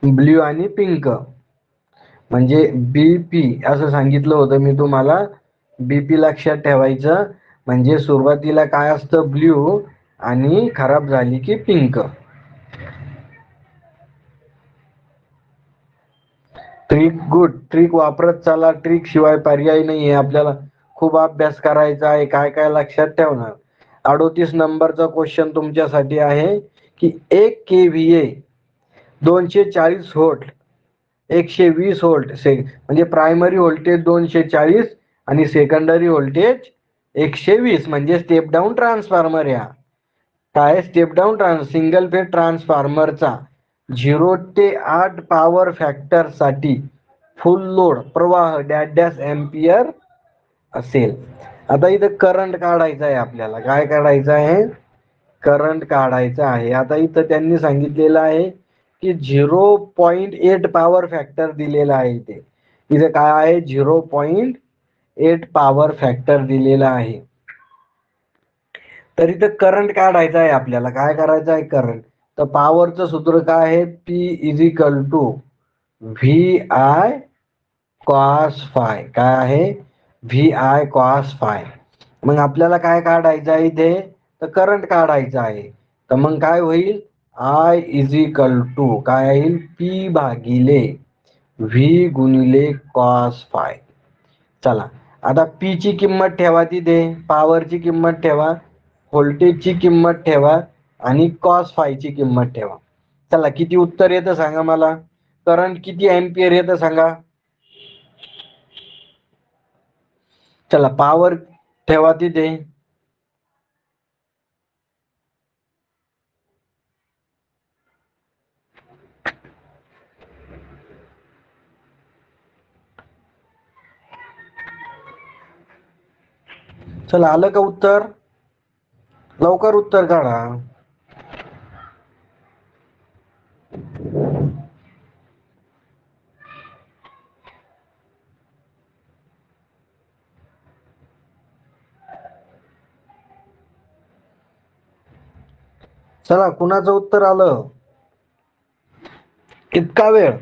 ब्ल्यू आणि पिंक म्हणजे बीपी असं सांगितलं होतं मी तुम्हाला. बीपी लक्षात ठेवायचं. म्हणजे सुरुवातीला काय असतं, ब्ल्यू, आणि खराब झाली की पिंक. ट्रिक गुड, ट्रिक वापरत चला. ट्रिक शिवाय पर्याय नाही आहे. आपल्याला खूप अभ्यास करायचा आहे. काय काय लक्षात ठेवणार. 38 नंबरचा क्वेश्चन तुमच्यासाठी आहे की 1 kVA 240 व्होल्ट 120 व्होल्ट म्हणजे प्रायमरी व्होल्टेज 240 आणि सेकंडरी व्होल्टेज 120 म्हणजे स्टेप डाऊन ट्रान्सफॉर्मर. या काय, स्टेप डाऊन सिंगल फेज ट्रान्सफॉर्मरचा 0 ते 8 पॉवर फॅक्टर साठी फुल लोड प्रवाह डॅश एम्पियर असेल. आता इथं करंट काढायचा आहे आपल्याला. काय काढायचं आहे, करंट काढायचा आहे. आता इथं त्यांनी सांगितलेलं आहे की 0.8 पॉवर फॅक्टर दिलेला आहे. इथे काय आहे, 0.8 पॉवर फॅक्टर दिलेला आहे. तर इथं करंट काढायचा आहे आपल्याला. काय करायचं आहे, करंट. तर पॉवरचं सूत्र काय आहे, P is equal to VI cos phi. काय आहे, VI cos फाय. मग आपल्याला काय काढायचं आहे इथे, तर करंट काढायचं आहे. तर मग काय होईल, I इज इक्वल टू काय येईल, P भागिले V गुणिले cos फाय. चला आता P ची किंमत ठेवा तिथे, पॉवरची किंमत ठेवा, व्होल्टेजची किंमत ठेवा आणि cos फाय ची किंमत ठेवा. चला किती उत्तर येतं सांगा मला. करंट किती एम्पियर येतं सांगा. चला पॉवर ठेवा तिथे. चला आलं का उत्तर, लवकर उत्तर काढा. चला कुणाचं उत्तर आलं, इतका वेळ.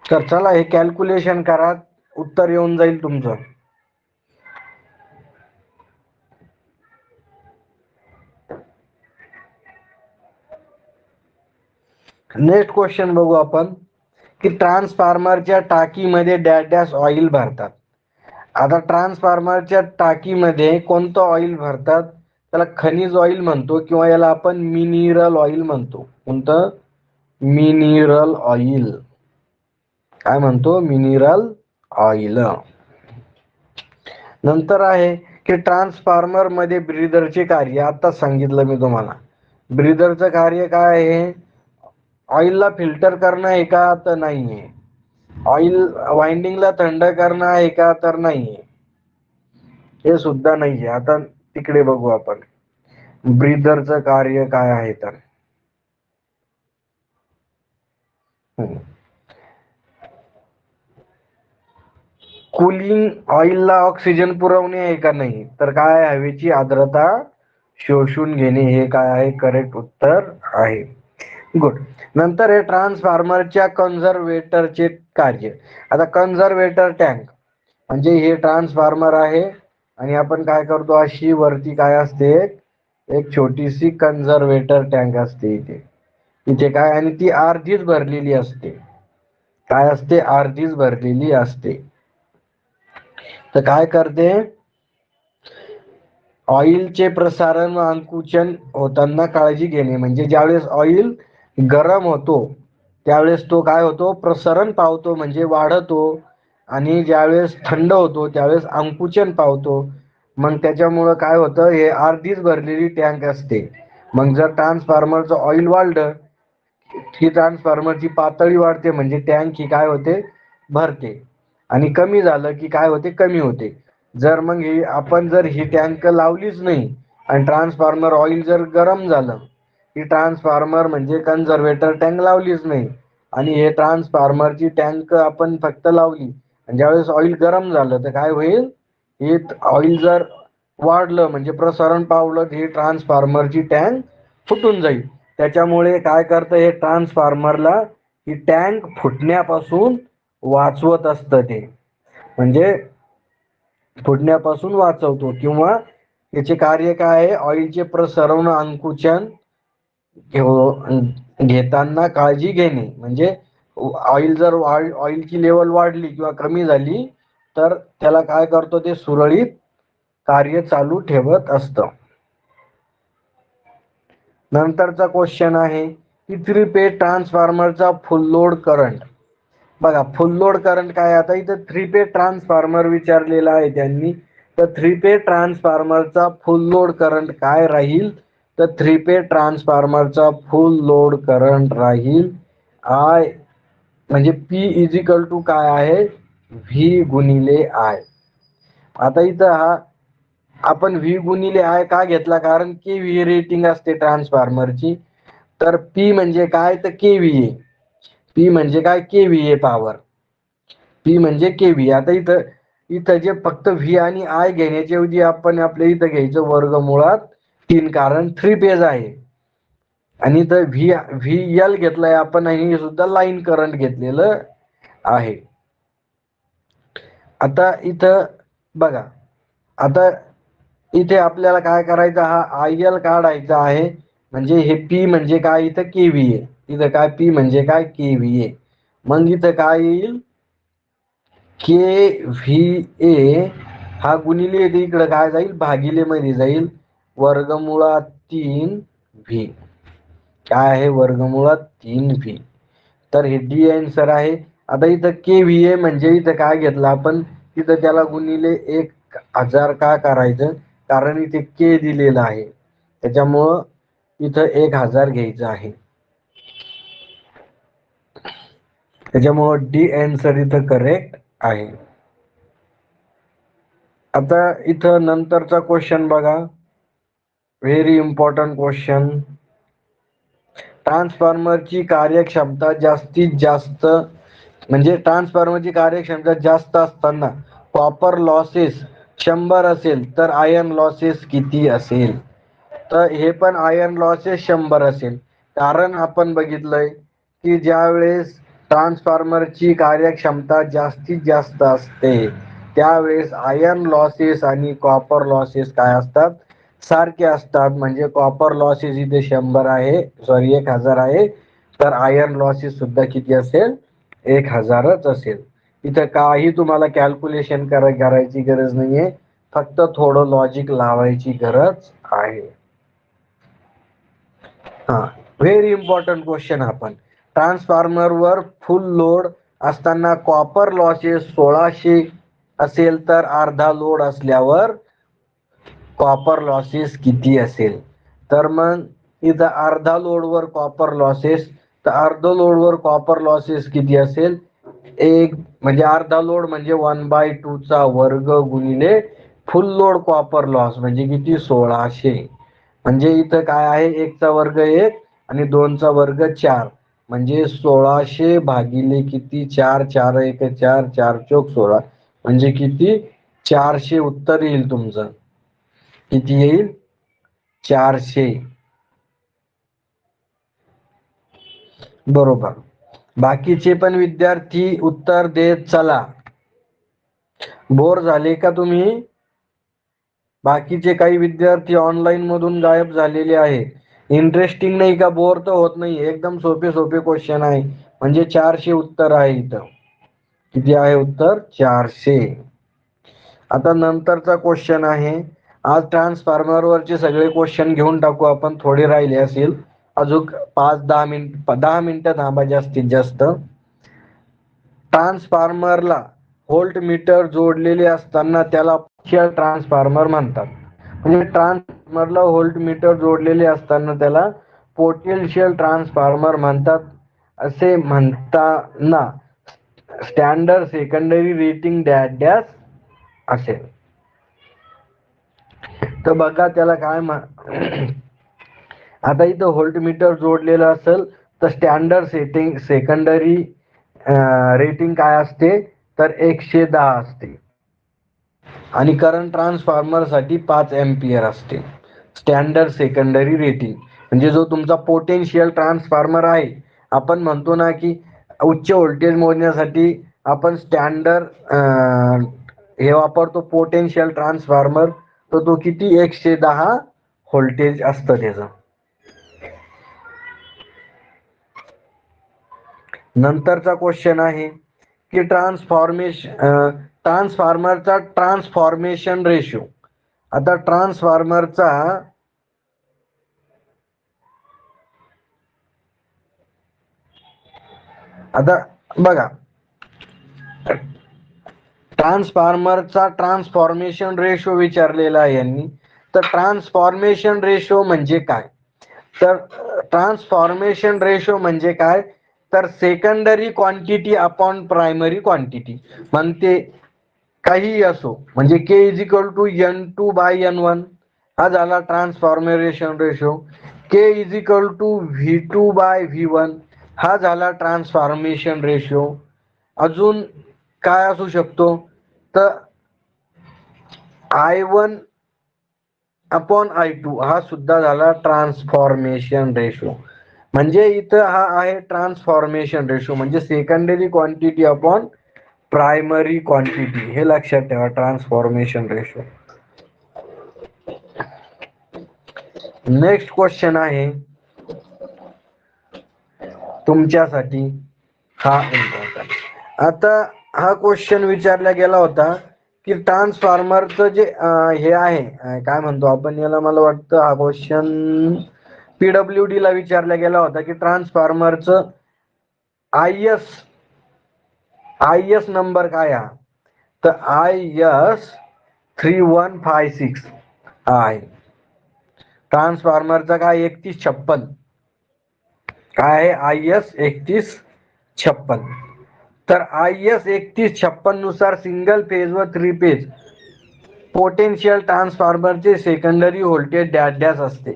तर चला हे कॅल्क्युलेशन करा, उत्तर येऊन जाईल तुमचं. नेक्स्ट क्वेश्चन बघू आपण की ट्रान्सफॉर्मरच्या टाकीमध्ये डॅश ऑइल भरतात. आता ट्रान्सफॉर्मरच्या टाकीमध्ये कोणतं ऑइल भरतात, त्याला खनिज ऑइल म्हणतो किंवा याला आपण मिनरल ऑइल म्हणतो. कोणतं, मिनरल ऑइल. काय म्हणतो, मिनरल ऑइल. नंतर आहे की ट्रान्सफॉर्मर मध्ये ब्रीदरचे कार्य. आता सांगितलं मी तुम्हाला, ब्रीदरचं कार्य काय आहे, ऑइलला फिल्टर करणं आहे का, तर नाहीये. ऑइल वाइंडिंगला थंड करणं आहे का, तर नाहीये. हे सुद्धा नाहीये. आता तिकडे बघू आपण ब्रीदरचं कार्य काय आहे तर. कूलिंग ऑइलला ऑक्सिजन पुरवणे आहे का, नाही, तर काय, हवेची आर्द्रता शोषून घेणे, हे काय आहे, करेक्ट उत्तर आहे. गुड. नंतर हे ट्रान्सफॉर्मरच्या कन्झर्वेटरचे कार्य. आता कन्झर्वेटर टँक म्हणजे हे ट्रान्सफॉर्मर आहे आणि आपण काय करतो, अशी वरती काय असते, एक छोटीशी कन्झर्वेटर टँक असते इथे. इथे काय, आणि ती अर्धीच भरलेली असते. काय असते, अर्धीच भरलेली असते. तर काय करते, ऑइलचे प्रसारण व अंकुचन होताना काळजी घेणे. म्हणजे ज्यावेळेस ऑइल गरम होतो त्यावेळेस तो काय होतो, प्रसरण पावतो म्हणजे वाढतो, आणि ज्यावेळेस थंड होतो त्यावेळेस अंकुचन पावतो. मग त्याच्यामुळं काय होतं, हे अर्धीच भरलेली टँक असते. मग जर ट्रान्सफॉर्मरचं ऑइल वाढलं ही ट्रान्सफॉर्मरची पातळी वाढते, म्हणजे टँक ही काय होते, भरते. आणि कमी झालं की काय होते, कमी होते. जर मग ही आपण जर ही टँक लावलीच नाही आणि ट्रान्सफॉर्मर ऑइल जर गरम झालं, ही ट्रान्सफॉर्मर म्हणजे कन्झर्वेटर टँक लावलीच नाही आणि हे ट्रान्सफॉर्मरची टँक आपण फक्त लावली आणि ज्यावेळेस ऑइल गरम झालं तर काय होईल, हे ऑइल जर वाढलं म्हणजे प्रसारण पावलं, ही ट्रान्सफॉर्मरची टँक फुटून जाईल. त्याच्यामुळे काय करतं, हे ट्रान्सफॉर्मरला ही टँक फुटण्यापासून वाचवत असतं ते. म्हणजे फुटण्यापासून वाचवतो. किंवा याचे कार्य काय आहे, ऑइलचे प्रसरण अंकुचन घेताना काळजी घेणे. म्हणजे ऑइल जर ऑइलची लेवल वाढली किंवा कमी झाली तर त्याला काय करतो, ते सुरळीत कार्य चालू ठेवत असतं. नंतरचा क्वेश्चन आहे की 3 फेज ट्रान्सफॉर्मरचा फुल लोड करंट. बघा, फुल लोड करंट काय, आता इथं 3 फेज ट्रान्सफॉर्मर विचारलेला आहे त्यांनी. तर 3 फेज ट्रान्सफॉर्मरचा फुल लोड करंट काय राहील, तर 3 फेज ट्रान्सफॉर्मरचा फुल लोड करंट राहील आय, म्हणजे P इज इक्वल टू काय आहे, V गुणिले I. आता इथं हा आपण V गुणिले I का घेतला, कारण KVA रेटिंग असते ट्रान्सफॉर्मरची. तर P म्हणजे काय, तर KVA. P म्हणजे काय, KVA पॉवर. P म्हणजे KVA. आता इथं इथं जे फक्त V आणि I घेण्याच्या ऐवजी आपण आपल्या इथं घ्यायचं वर्गमुळात 3, कारण 3 फेज आहे. आणि इथं VL घेतलाय आपण आणि हे सुद्धा लाईन करंट घेतलेलं आहे. आता इथं बघा, आता इथे आपल्याला काय करायचं, हा IL काढायचा आहे. म्हणजे हे P म्हणजे काय, इथं KVA. इथं काय, P म्हणजे काय, KVA. मग इथं काय येईल, KVA हा गुणिले इकडं काय जाईल, भागिले मध्ये जाईल, वर्गमुळात 3V. काय आहे, वर्गमुळात 3V. तर हे डी आन्सर आहे. आता इथं KVA म्हणजे इथं काय घेतलं आपण, तिथं त्याला गुणिले 1000 का करायचं, कारण इथे K दिलेला आहे, त्याच्यामुळं इथं 1000 घ्यायचं आहे. त्याच्यामुळं डी आन्सर इथं करेक्ट आहे. आता इथं नंतरचा क्वेश्चन बघा, व्हेरी इम्पॉर्टंट क्वेश्चन. ट्रान्सफॉर्मरची कार्यक्षमता जास्तीत जास्त, म्हणजे ट्रान्सफॉर्मरची कार्यक्षमता जास्त असताना कॉपर लॉसेस 100 असेल तर आयर्न लॉसेस किती असेल. तर हे पण आयर्न लॉसेस 100 असेल. कारण आपण बघितलंय की ज्यावेळेस ट्रान्सफॉर्मरची कार्यक्षमता जास्तीत जास्त असते त्यावेळेस आयर्न लॉसेस आणि कॉपर लॉसेस काय असतात, सारखे असतात. म्हणजे कॉपर लॉसेस इथे 100 आहे, सॉरी 1000 आहे, तर आयर्न लॉसेस सुद्धा किती असेल, 1000च असेल. इथं काही तुम्हाला कॅल्क्युलेशन करायची गरज नाहीये, फक्त थोडं लॉजिक लावायची गरज आहे. हा, व्हेरी इम्पॉर्टंट क्वेश्चन. आपण ट्रान्सफॉर्मरवर फुल लोड असताना कॉपर लॉसेस 1600 असेल तर अर्धा लोड असल्यावर कॉपर लॉसेस किती असेल? तर मग इथं अर्धा लोडवर कॉपर लॉसेस, तर अर्ध लोडवर कॉपर लॉसेस किती असेल? एक म्हणजे अर्धा लोड म्हणजे 1/2 चा वर्ग गुणिले फुल लोड कॉपर लॉस म्हणजे किती? 1600. म्हणजे इथं काय आहे? 1 चा वर्ग 1 आणि 2 चा वर्ग 4 म्हणजे 1600 भागिले किती? 4, 4 1 4, 4 चौक 16 म्हणजे किती? 400 उत्तर येईल तुमचं. किती येईल? 400. बरोबर. बाकीचे पण विद्यार्थी उत्तर देत चला. बोर झाले का तुम्ही? बाकीचे काही विद्यार्थी ऑनलाईन मधून गायब झालेले आहेत. इंटरेस्टिंग नाही का? बोर तर होत नाही. एकदम सोपे सोपे क्वेश्चन आहे. म्हणजे 400 उत्तर आहे इथं. किती आहे उत्तर? 400. आता नंतरचा क्वेश्चन आहे. आज ट्रान्सफॉर्मर वरचे सगळे क्वेश्चन घेऊन टाकू आपण. थोडे राहिले असेल अजून 5-10 मिनिटं थांबा जास्तीत जास्त. ट्रान्सफॉर्मरला व्होल्ट मीटर जोडलेले असताना त्याला पोटेन्शियल ट्रान्सफॉर्मर म्हणतात. म्हणजे ट्रान्सफॉर्मरला व्होल्ट मीटर जोडलेले असताना त्याला पोटेन्शियल ट्रान्सफॉर्मर म्हणतात. असे म्हणताना standard secondary rating dash dash असेल. तर बघा त्याला काय आता इथं व्होल्ट मीटर जोडलेलं असेल तर स्टँडर्ड सेकंडरी रेटिंग काय असते? तर 110 असते. आणि करंट ट्रान्सफॉर्मर साठी 5 एम्पियर असते. स्टँडर्ड सेकंडरी रेटिंग म्हणजे जो तुमचा पोटेन्शियल ट्रान्सफॉर्मर आहे, आपण म्हणतो ना की उच्च व्होल्टेज मोजण्यासाठी आपण स्टँडर्ड हे वापरतो पोटेन्शियल ट्रान्सफॉर्मर, तर तो किती? 110 व्होल्टेज असतं त्याचं. नंतरचा क्वेश्चन आहे की ट्रान्सफॉर्मरचा ट्रान्सफॉर्मेशन रेशो. आता ट्रान्सफॉर्मरचा आता बघा ट्रान्सफॉर्मरचा ट्रान्सफॉर्मेशन रेशो विचारलेला आहे यांनी. तर ट्रान्सफॉर्मेशन रेशो म्हणजे काय? तर ट्रान्सफॉर्मेशन रेशो म्हणजे काय? तर secondary quantity upon primary quantity. म्हणते काहीही असो, म्हणजे K=N2/N1 हा झाला ट्रान्सफॉर्मेशन रेशो. K=V2/V1 हा झाला ट्रान्सफॉर्मेशन रेशो. अजून काय असू शकतो? तर I1/I2 हा सुद्धा झाला ट्रान्सफॉर्मेशन रेशो. म्हणजे इथं हा आहे ट्रान्सफॉर्मेशन रेशो म्हणजे secondary quantity upon primary quantity. हे लक्षात ठेवा ट्रान्सफॉर्मेशन रेशो. नेक्स्ट क्वेश्चन आहे तुमच्यासाठी हा इम्पॉर्टंट. आता हा क्वेश्चन विचारला गेला होता की ट्रान्सफॉर्मरचं जे हे आहे काय म्हणतो आपण याला, मला वाटतं हा क्वेश्चन PWD ला विचारला गेला होता की ट्रान्सफॉर्मरचं IS नंबर काय हा? तर IS 3156 हा आहे. ट्रान्सफॉर्मरचा काय? 3156 काय आहे? IS 3156. तर IS 3156 नुसार सिंगल फेज व 3 फेज पोटेन्शियल ट्रान्सफॉर्मरचे सेकंडरी व्होल्टेज डॅश डॅश असते.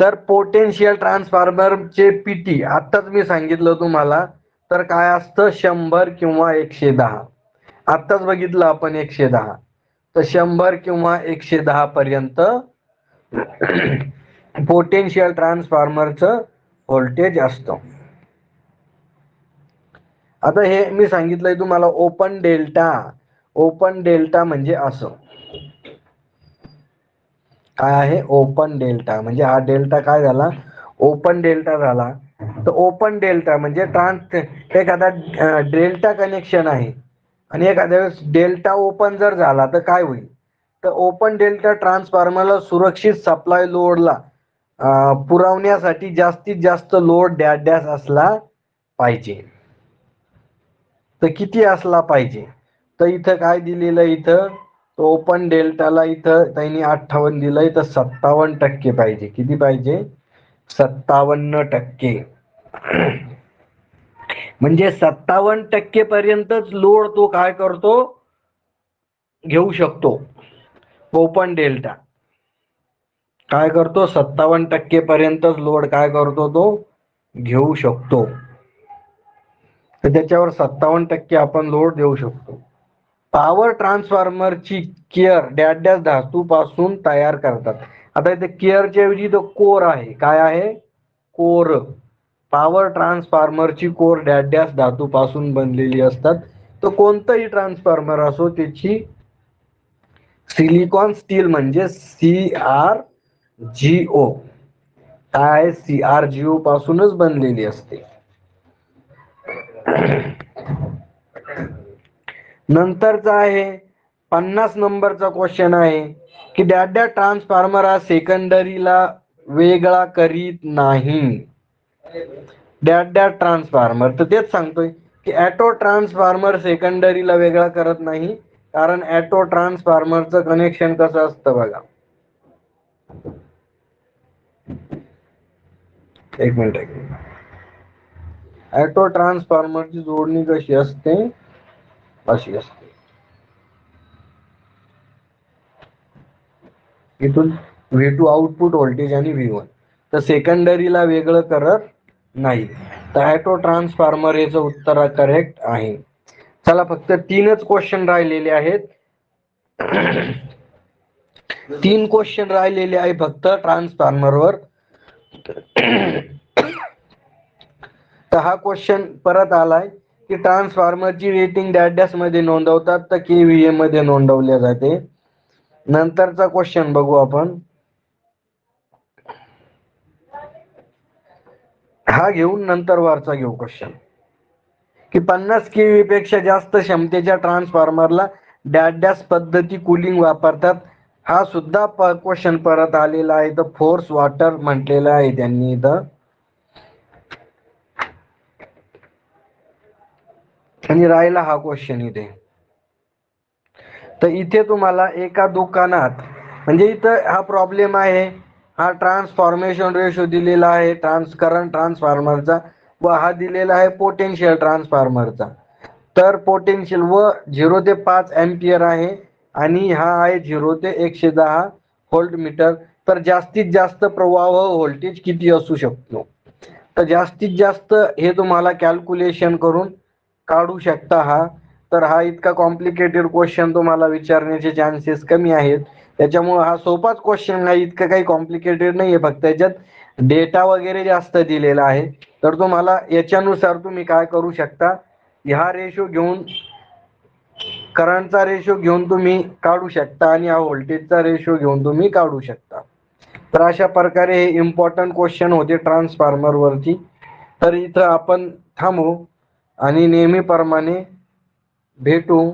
तर पोटेन्शियल ट्रान्सफॉर्मरचे PT आताच मी सांगितलं तुम्हाला, तर काय असतं? 100 किंवा 110. आताच बघितलं आपण 110. तर 100 किंवा 110 पर्यंत पोटेन्शियल ट्रान्सफॉर्मरचं व्होल्टेज असतं. आता हे मी सांगितलंय तुम्हाला ओपन डेल्टा. ओपन डेल्टा म्हणजे असं काय आहे? ओपन डेल्टा म्हणजे हा डेल्टा काय झाला? ओपन डेल्टा झाला. तर ओपन डेल्टा म्हणजे एखादा डेल्टा कनेक्शन आहे आणि एखाद्या वेळेस डेल्टा ओपन जर झाला तर काय होईल? तर ओपन डेल्टा ट्रान्सफॉर्मरला सुरक्षित सप्लाय लोडला पुरवण्यासाठी जास्तीत जास्त लोड डॅश डॅश असला पाहिजे. तर किती असला पाहिजे? तर इथं काय दिलेलं आहे, इथं तो ओपन डेल्टाला इथं त्यांनी 58 दिलंय, तर 57% पाहिजे. किती पाहिजे? 57%. म्हणजे 57% पर्यंतच लोड तो काय करतो, घेऊ शकतो. ओपन डेल्टा काय करतो, 57% पर्यंतच लोड काय करतो, तो घेऊ शकतो. तर त्याच्यावर 57% आपण लोड देऊ शकतो. पॉवर ट्रान्सफॉर्मरची केअर डॅश डॅश धातू पासून तयार करतात. आता इथे केअरच्या ऐवजी तो कोर आहे. काय आहे? कोर. पॉवर ट्रान्सफॉर्मरची कोर डॅश डॅश धातू पासून बनलेली असतात. तो कोणताही ट्रान्सफॉर्मर असो, त्याची सिलिकॉन स्टील म्हणजे CrGO काय CrGO पासूनच बनलेली असते. नंतरचा आहे 50 नंबरचा क्वेश्चन आहे की डॅश डॅश ट्रान्सफॉर्मर हा सेकंडरीला वेगळा करीत नाही. डॅश डॅश ट्रान्सफॉर्मर, तर तेच सांगतोय की ऑटो ट्रान्सफॉर्मर सेकंडरीला वेगळा करत नाही. कारण ऑटो ट्रान्सफॉर्मरचं कनेक्शन कसं असतं बघा. एक मिनिट. ऑटो ट्रान्सफॉर्मरची जोडणी कशी असते, अशी असते. इथून V2 आउटपुट व्होल्टेज आणि V1, तर सेकंडरीला वेगळं करत नाही. तर ऑटो ट्रान्सफॉर्मर याचं उत्तर करेक्ट आहे. चला, फक्त 3च क्वेश्चन राहिलेले आहेत. 3 क्वेश्चन राहिलेले आहे फक्त ट्रान्सफॉर्मरवर. तर हा क्वेश्चन परत आलाय की ट्रान्सफॉर्मरची रेटिंग डॅश डॅश मध्ये नोंदवतात, तर KVA मध्ये नोंदवल्या जाते. नंतरचा क्वेश्चन बघू आपण. हा घेऊन नंतर वरचा घेऊ क्वेश्चन की 50 kV पेक्षा जास्त क्षमतेच्या ट्रान्सफॉर्मरला डॅश डॅश पद्धती कूलिंग वापरतात. हा सुद्धा क्वेश्चन परत आलेला आहे. तर फोर्स वॉटर म्हटलेलं आहे त्यांनी इथं. आणि राहिला हा क्वेश्चन इथे. तर इथे तुम्हाला एका दुकानात, म्हणजे इथं हा प्रॉब्लेम आहे. हा ट्रान्सफॉर्मेशन रेशो दिलेला आहे करंट ट्रान्सफॉर्मरचा, व हा दिलेला आहे पोटेन्शियल ट्रान्सफॉर्मरचा. तर पोटेन्शियल व 0 ते 5 एम्पियर आहे आणि हा आहे 0 ते 110 व्होल्ट मीटर. तर जास्तीत जास्त प्रवाह व्होल्टेज किती असू शकतो? तर जास्तीत जास्त हे तुम्हाला कॅल्क्युलेशन करून काढू शकता. तर हा इतका कॉम्प्लिकेटेड क्वेश्चन तुम्हाला विचारण्याचे चान्सेस कमी आहेत. त्याच्यामुळे हा सोपाच क्वेश्चन आहे, इतकं काही कॉम्प्लिकेटेड नाहीये. फक्त याच्यात डेटा वगैरे जास्त दिलेला आहे. तर तुम्हाला याच्यानुसार तुम्ही काय करू शकता, ह्या रेशो घेऊन, करंटचा रेशो घेऊन तुम्ही काढू शकता आणि हा व्होल्टेजचा रेशो घेऊन तुम्ही काढू शकता. तर अशा प्रकारे हे इम्पॉर्टंट क्वेश्चन होते ट्रान्सफॉर्मर वरती. तर इथं आपण थांबू आणि नेहमीप्रमाणे भेटू.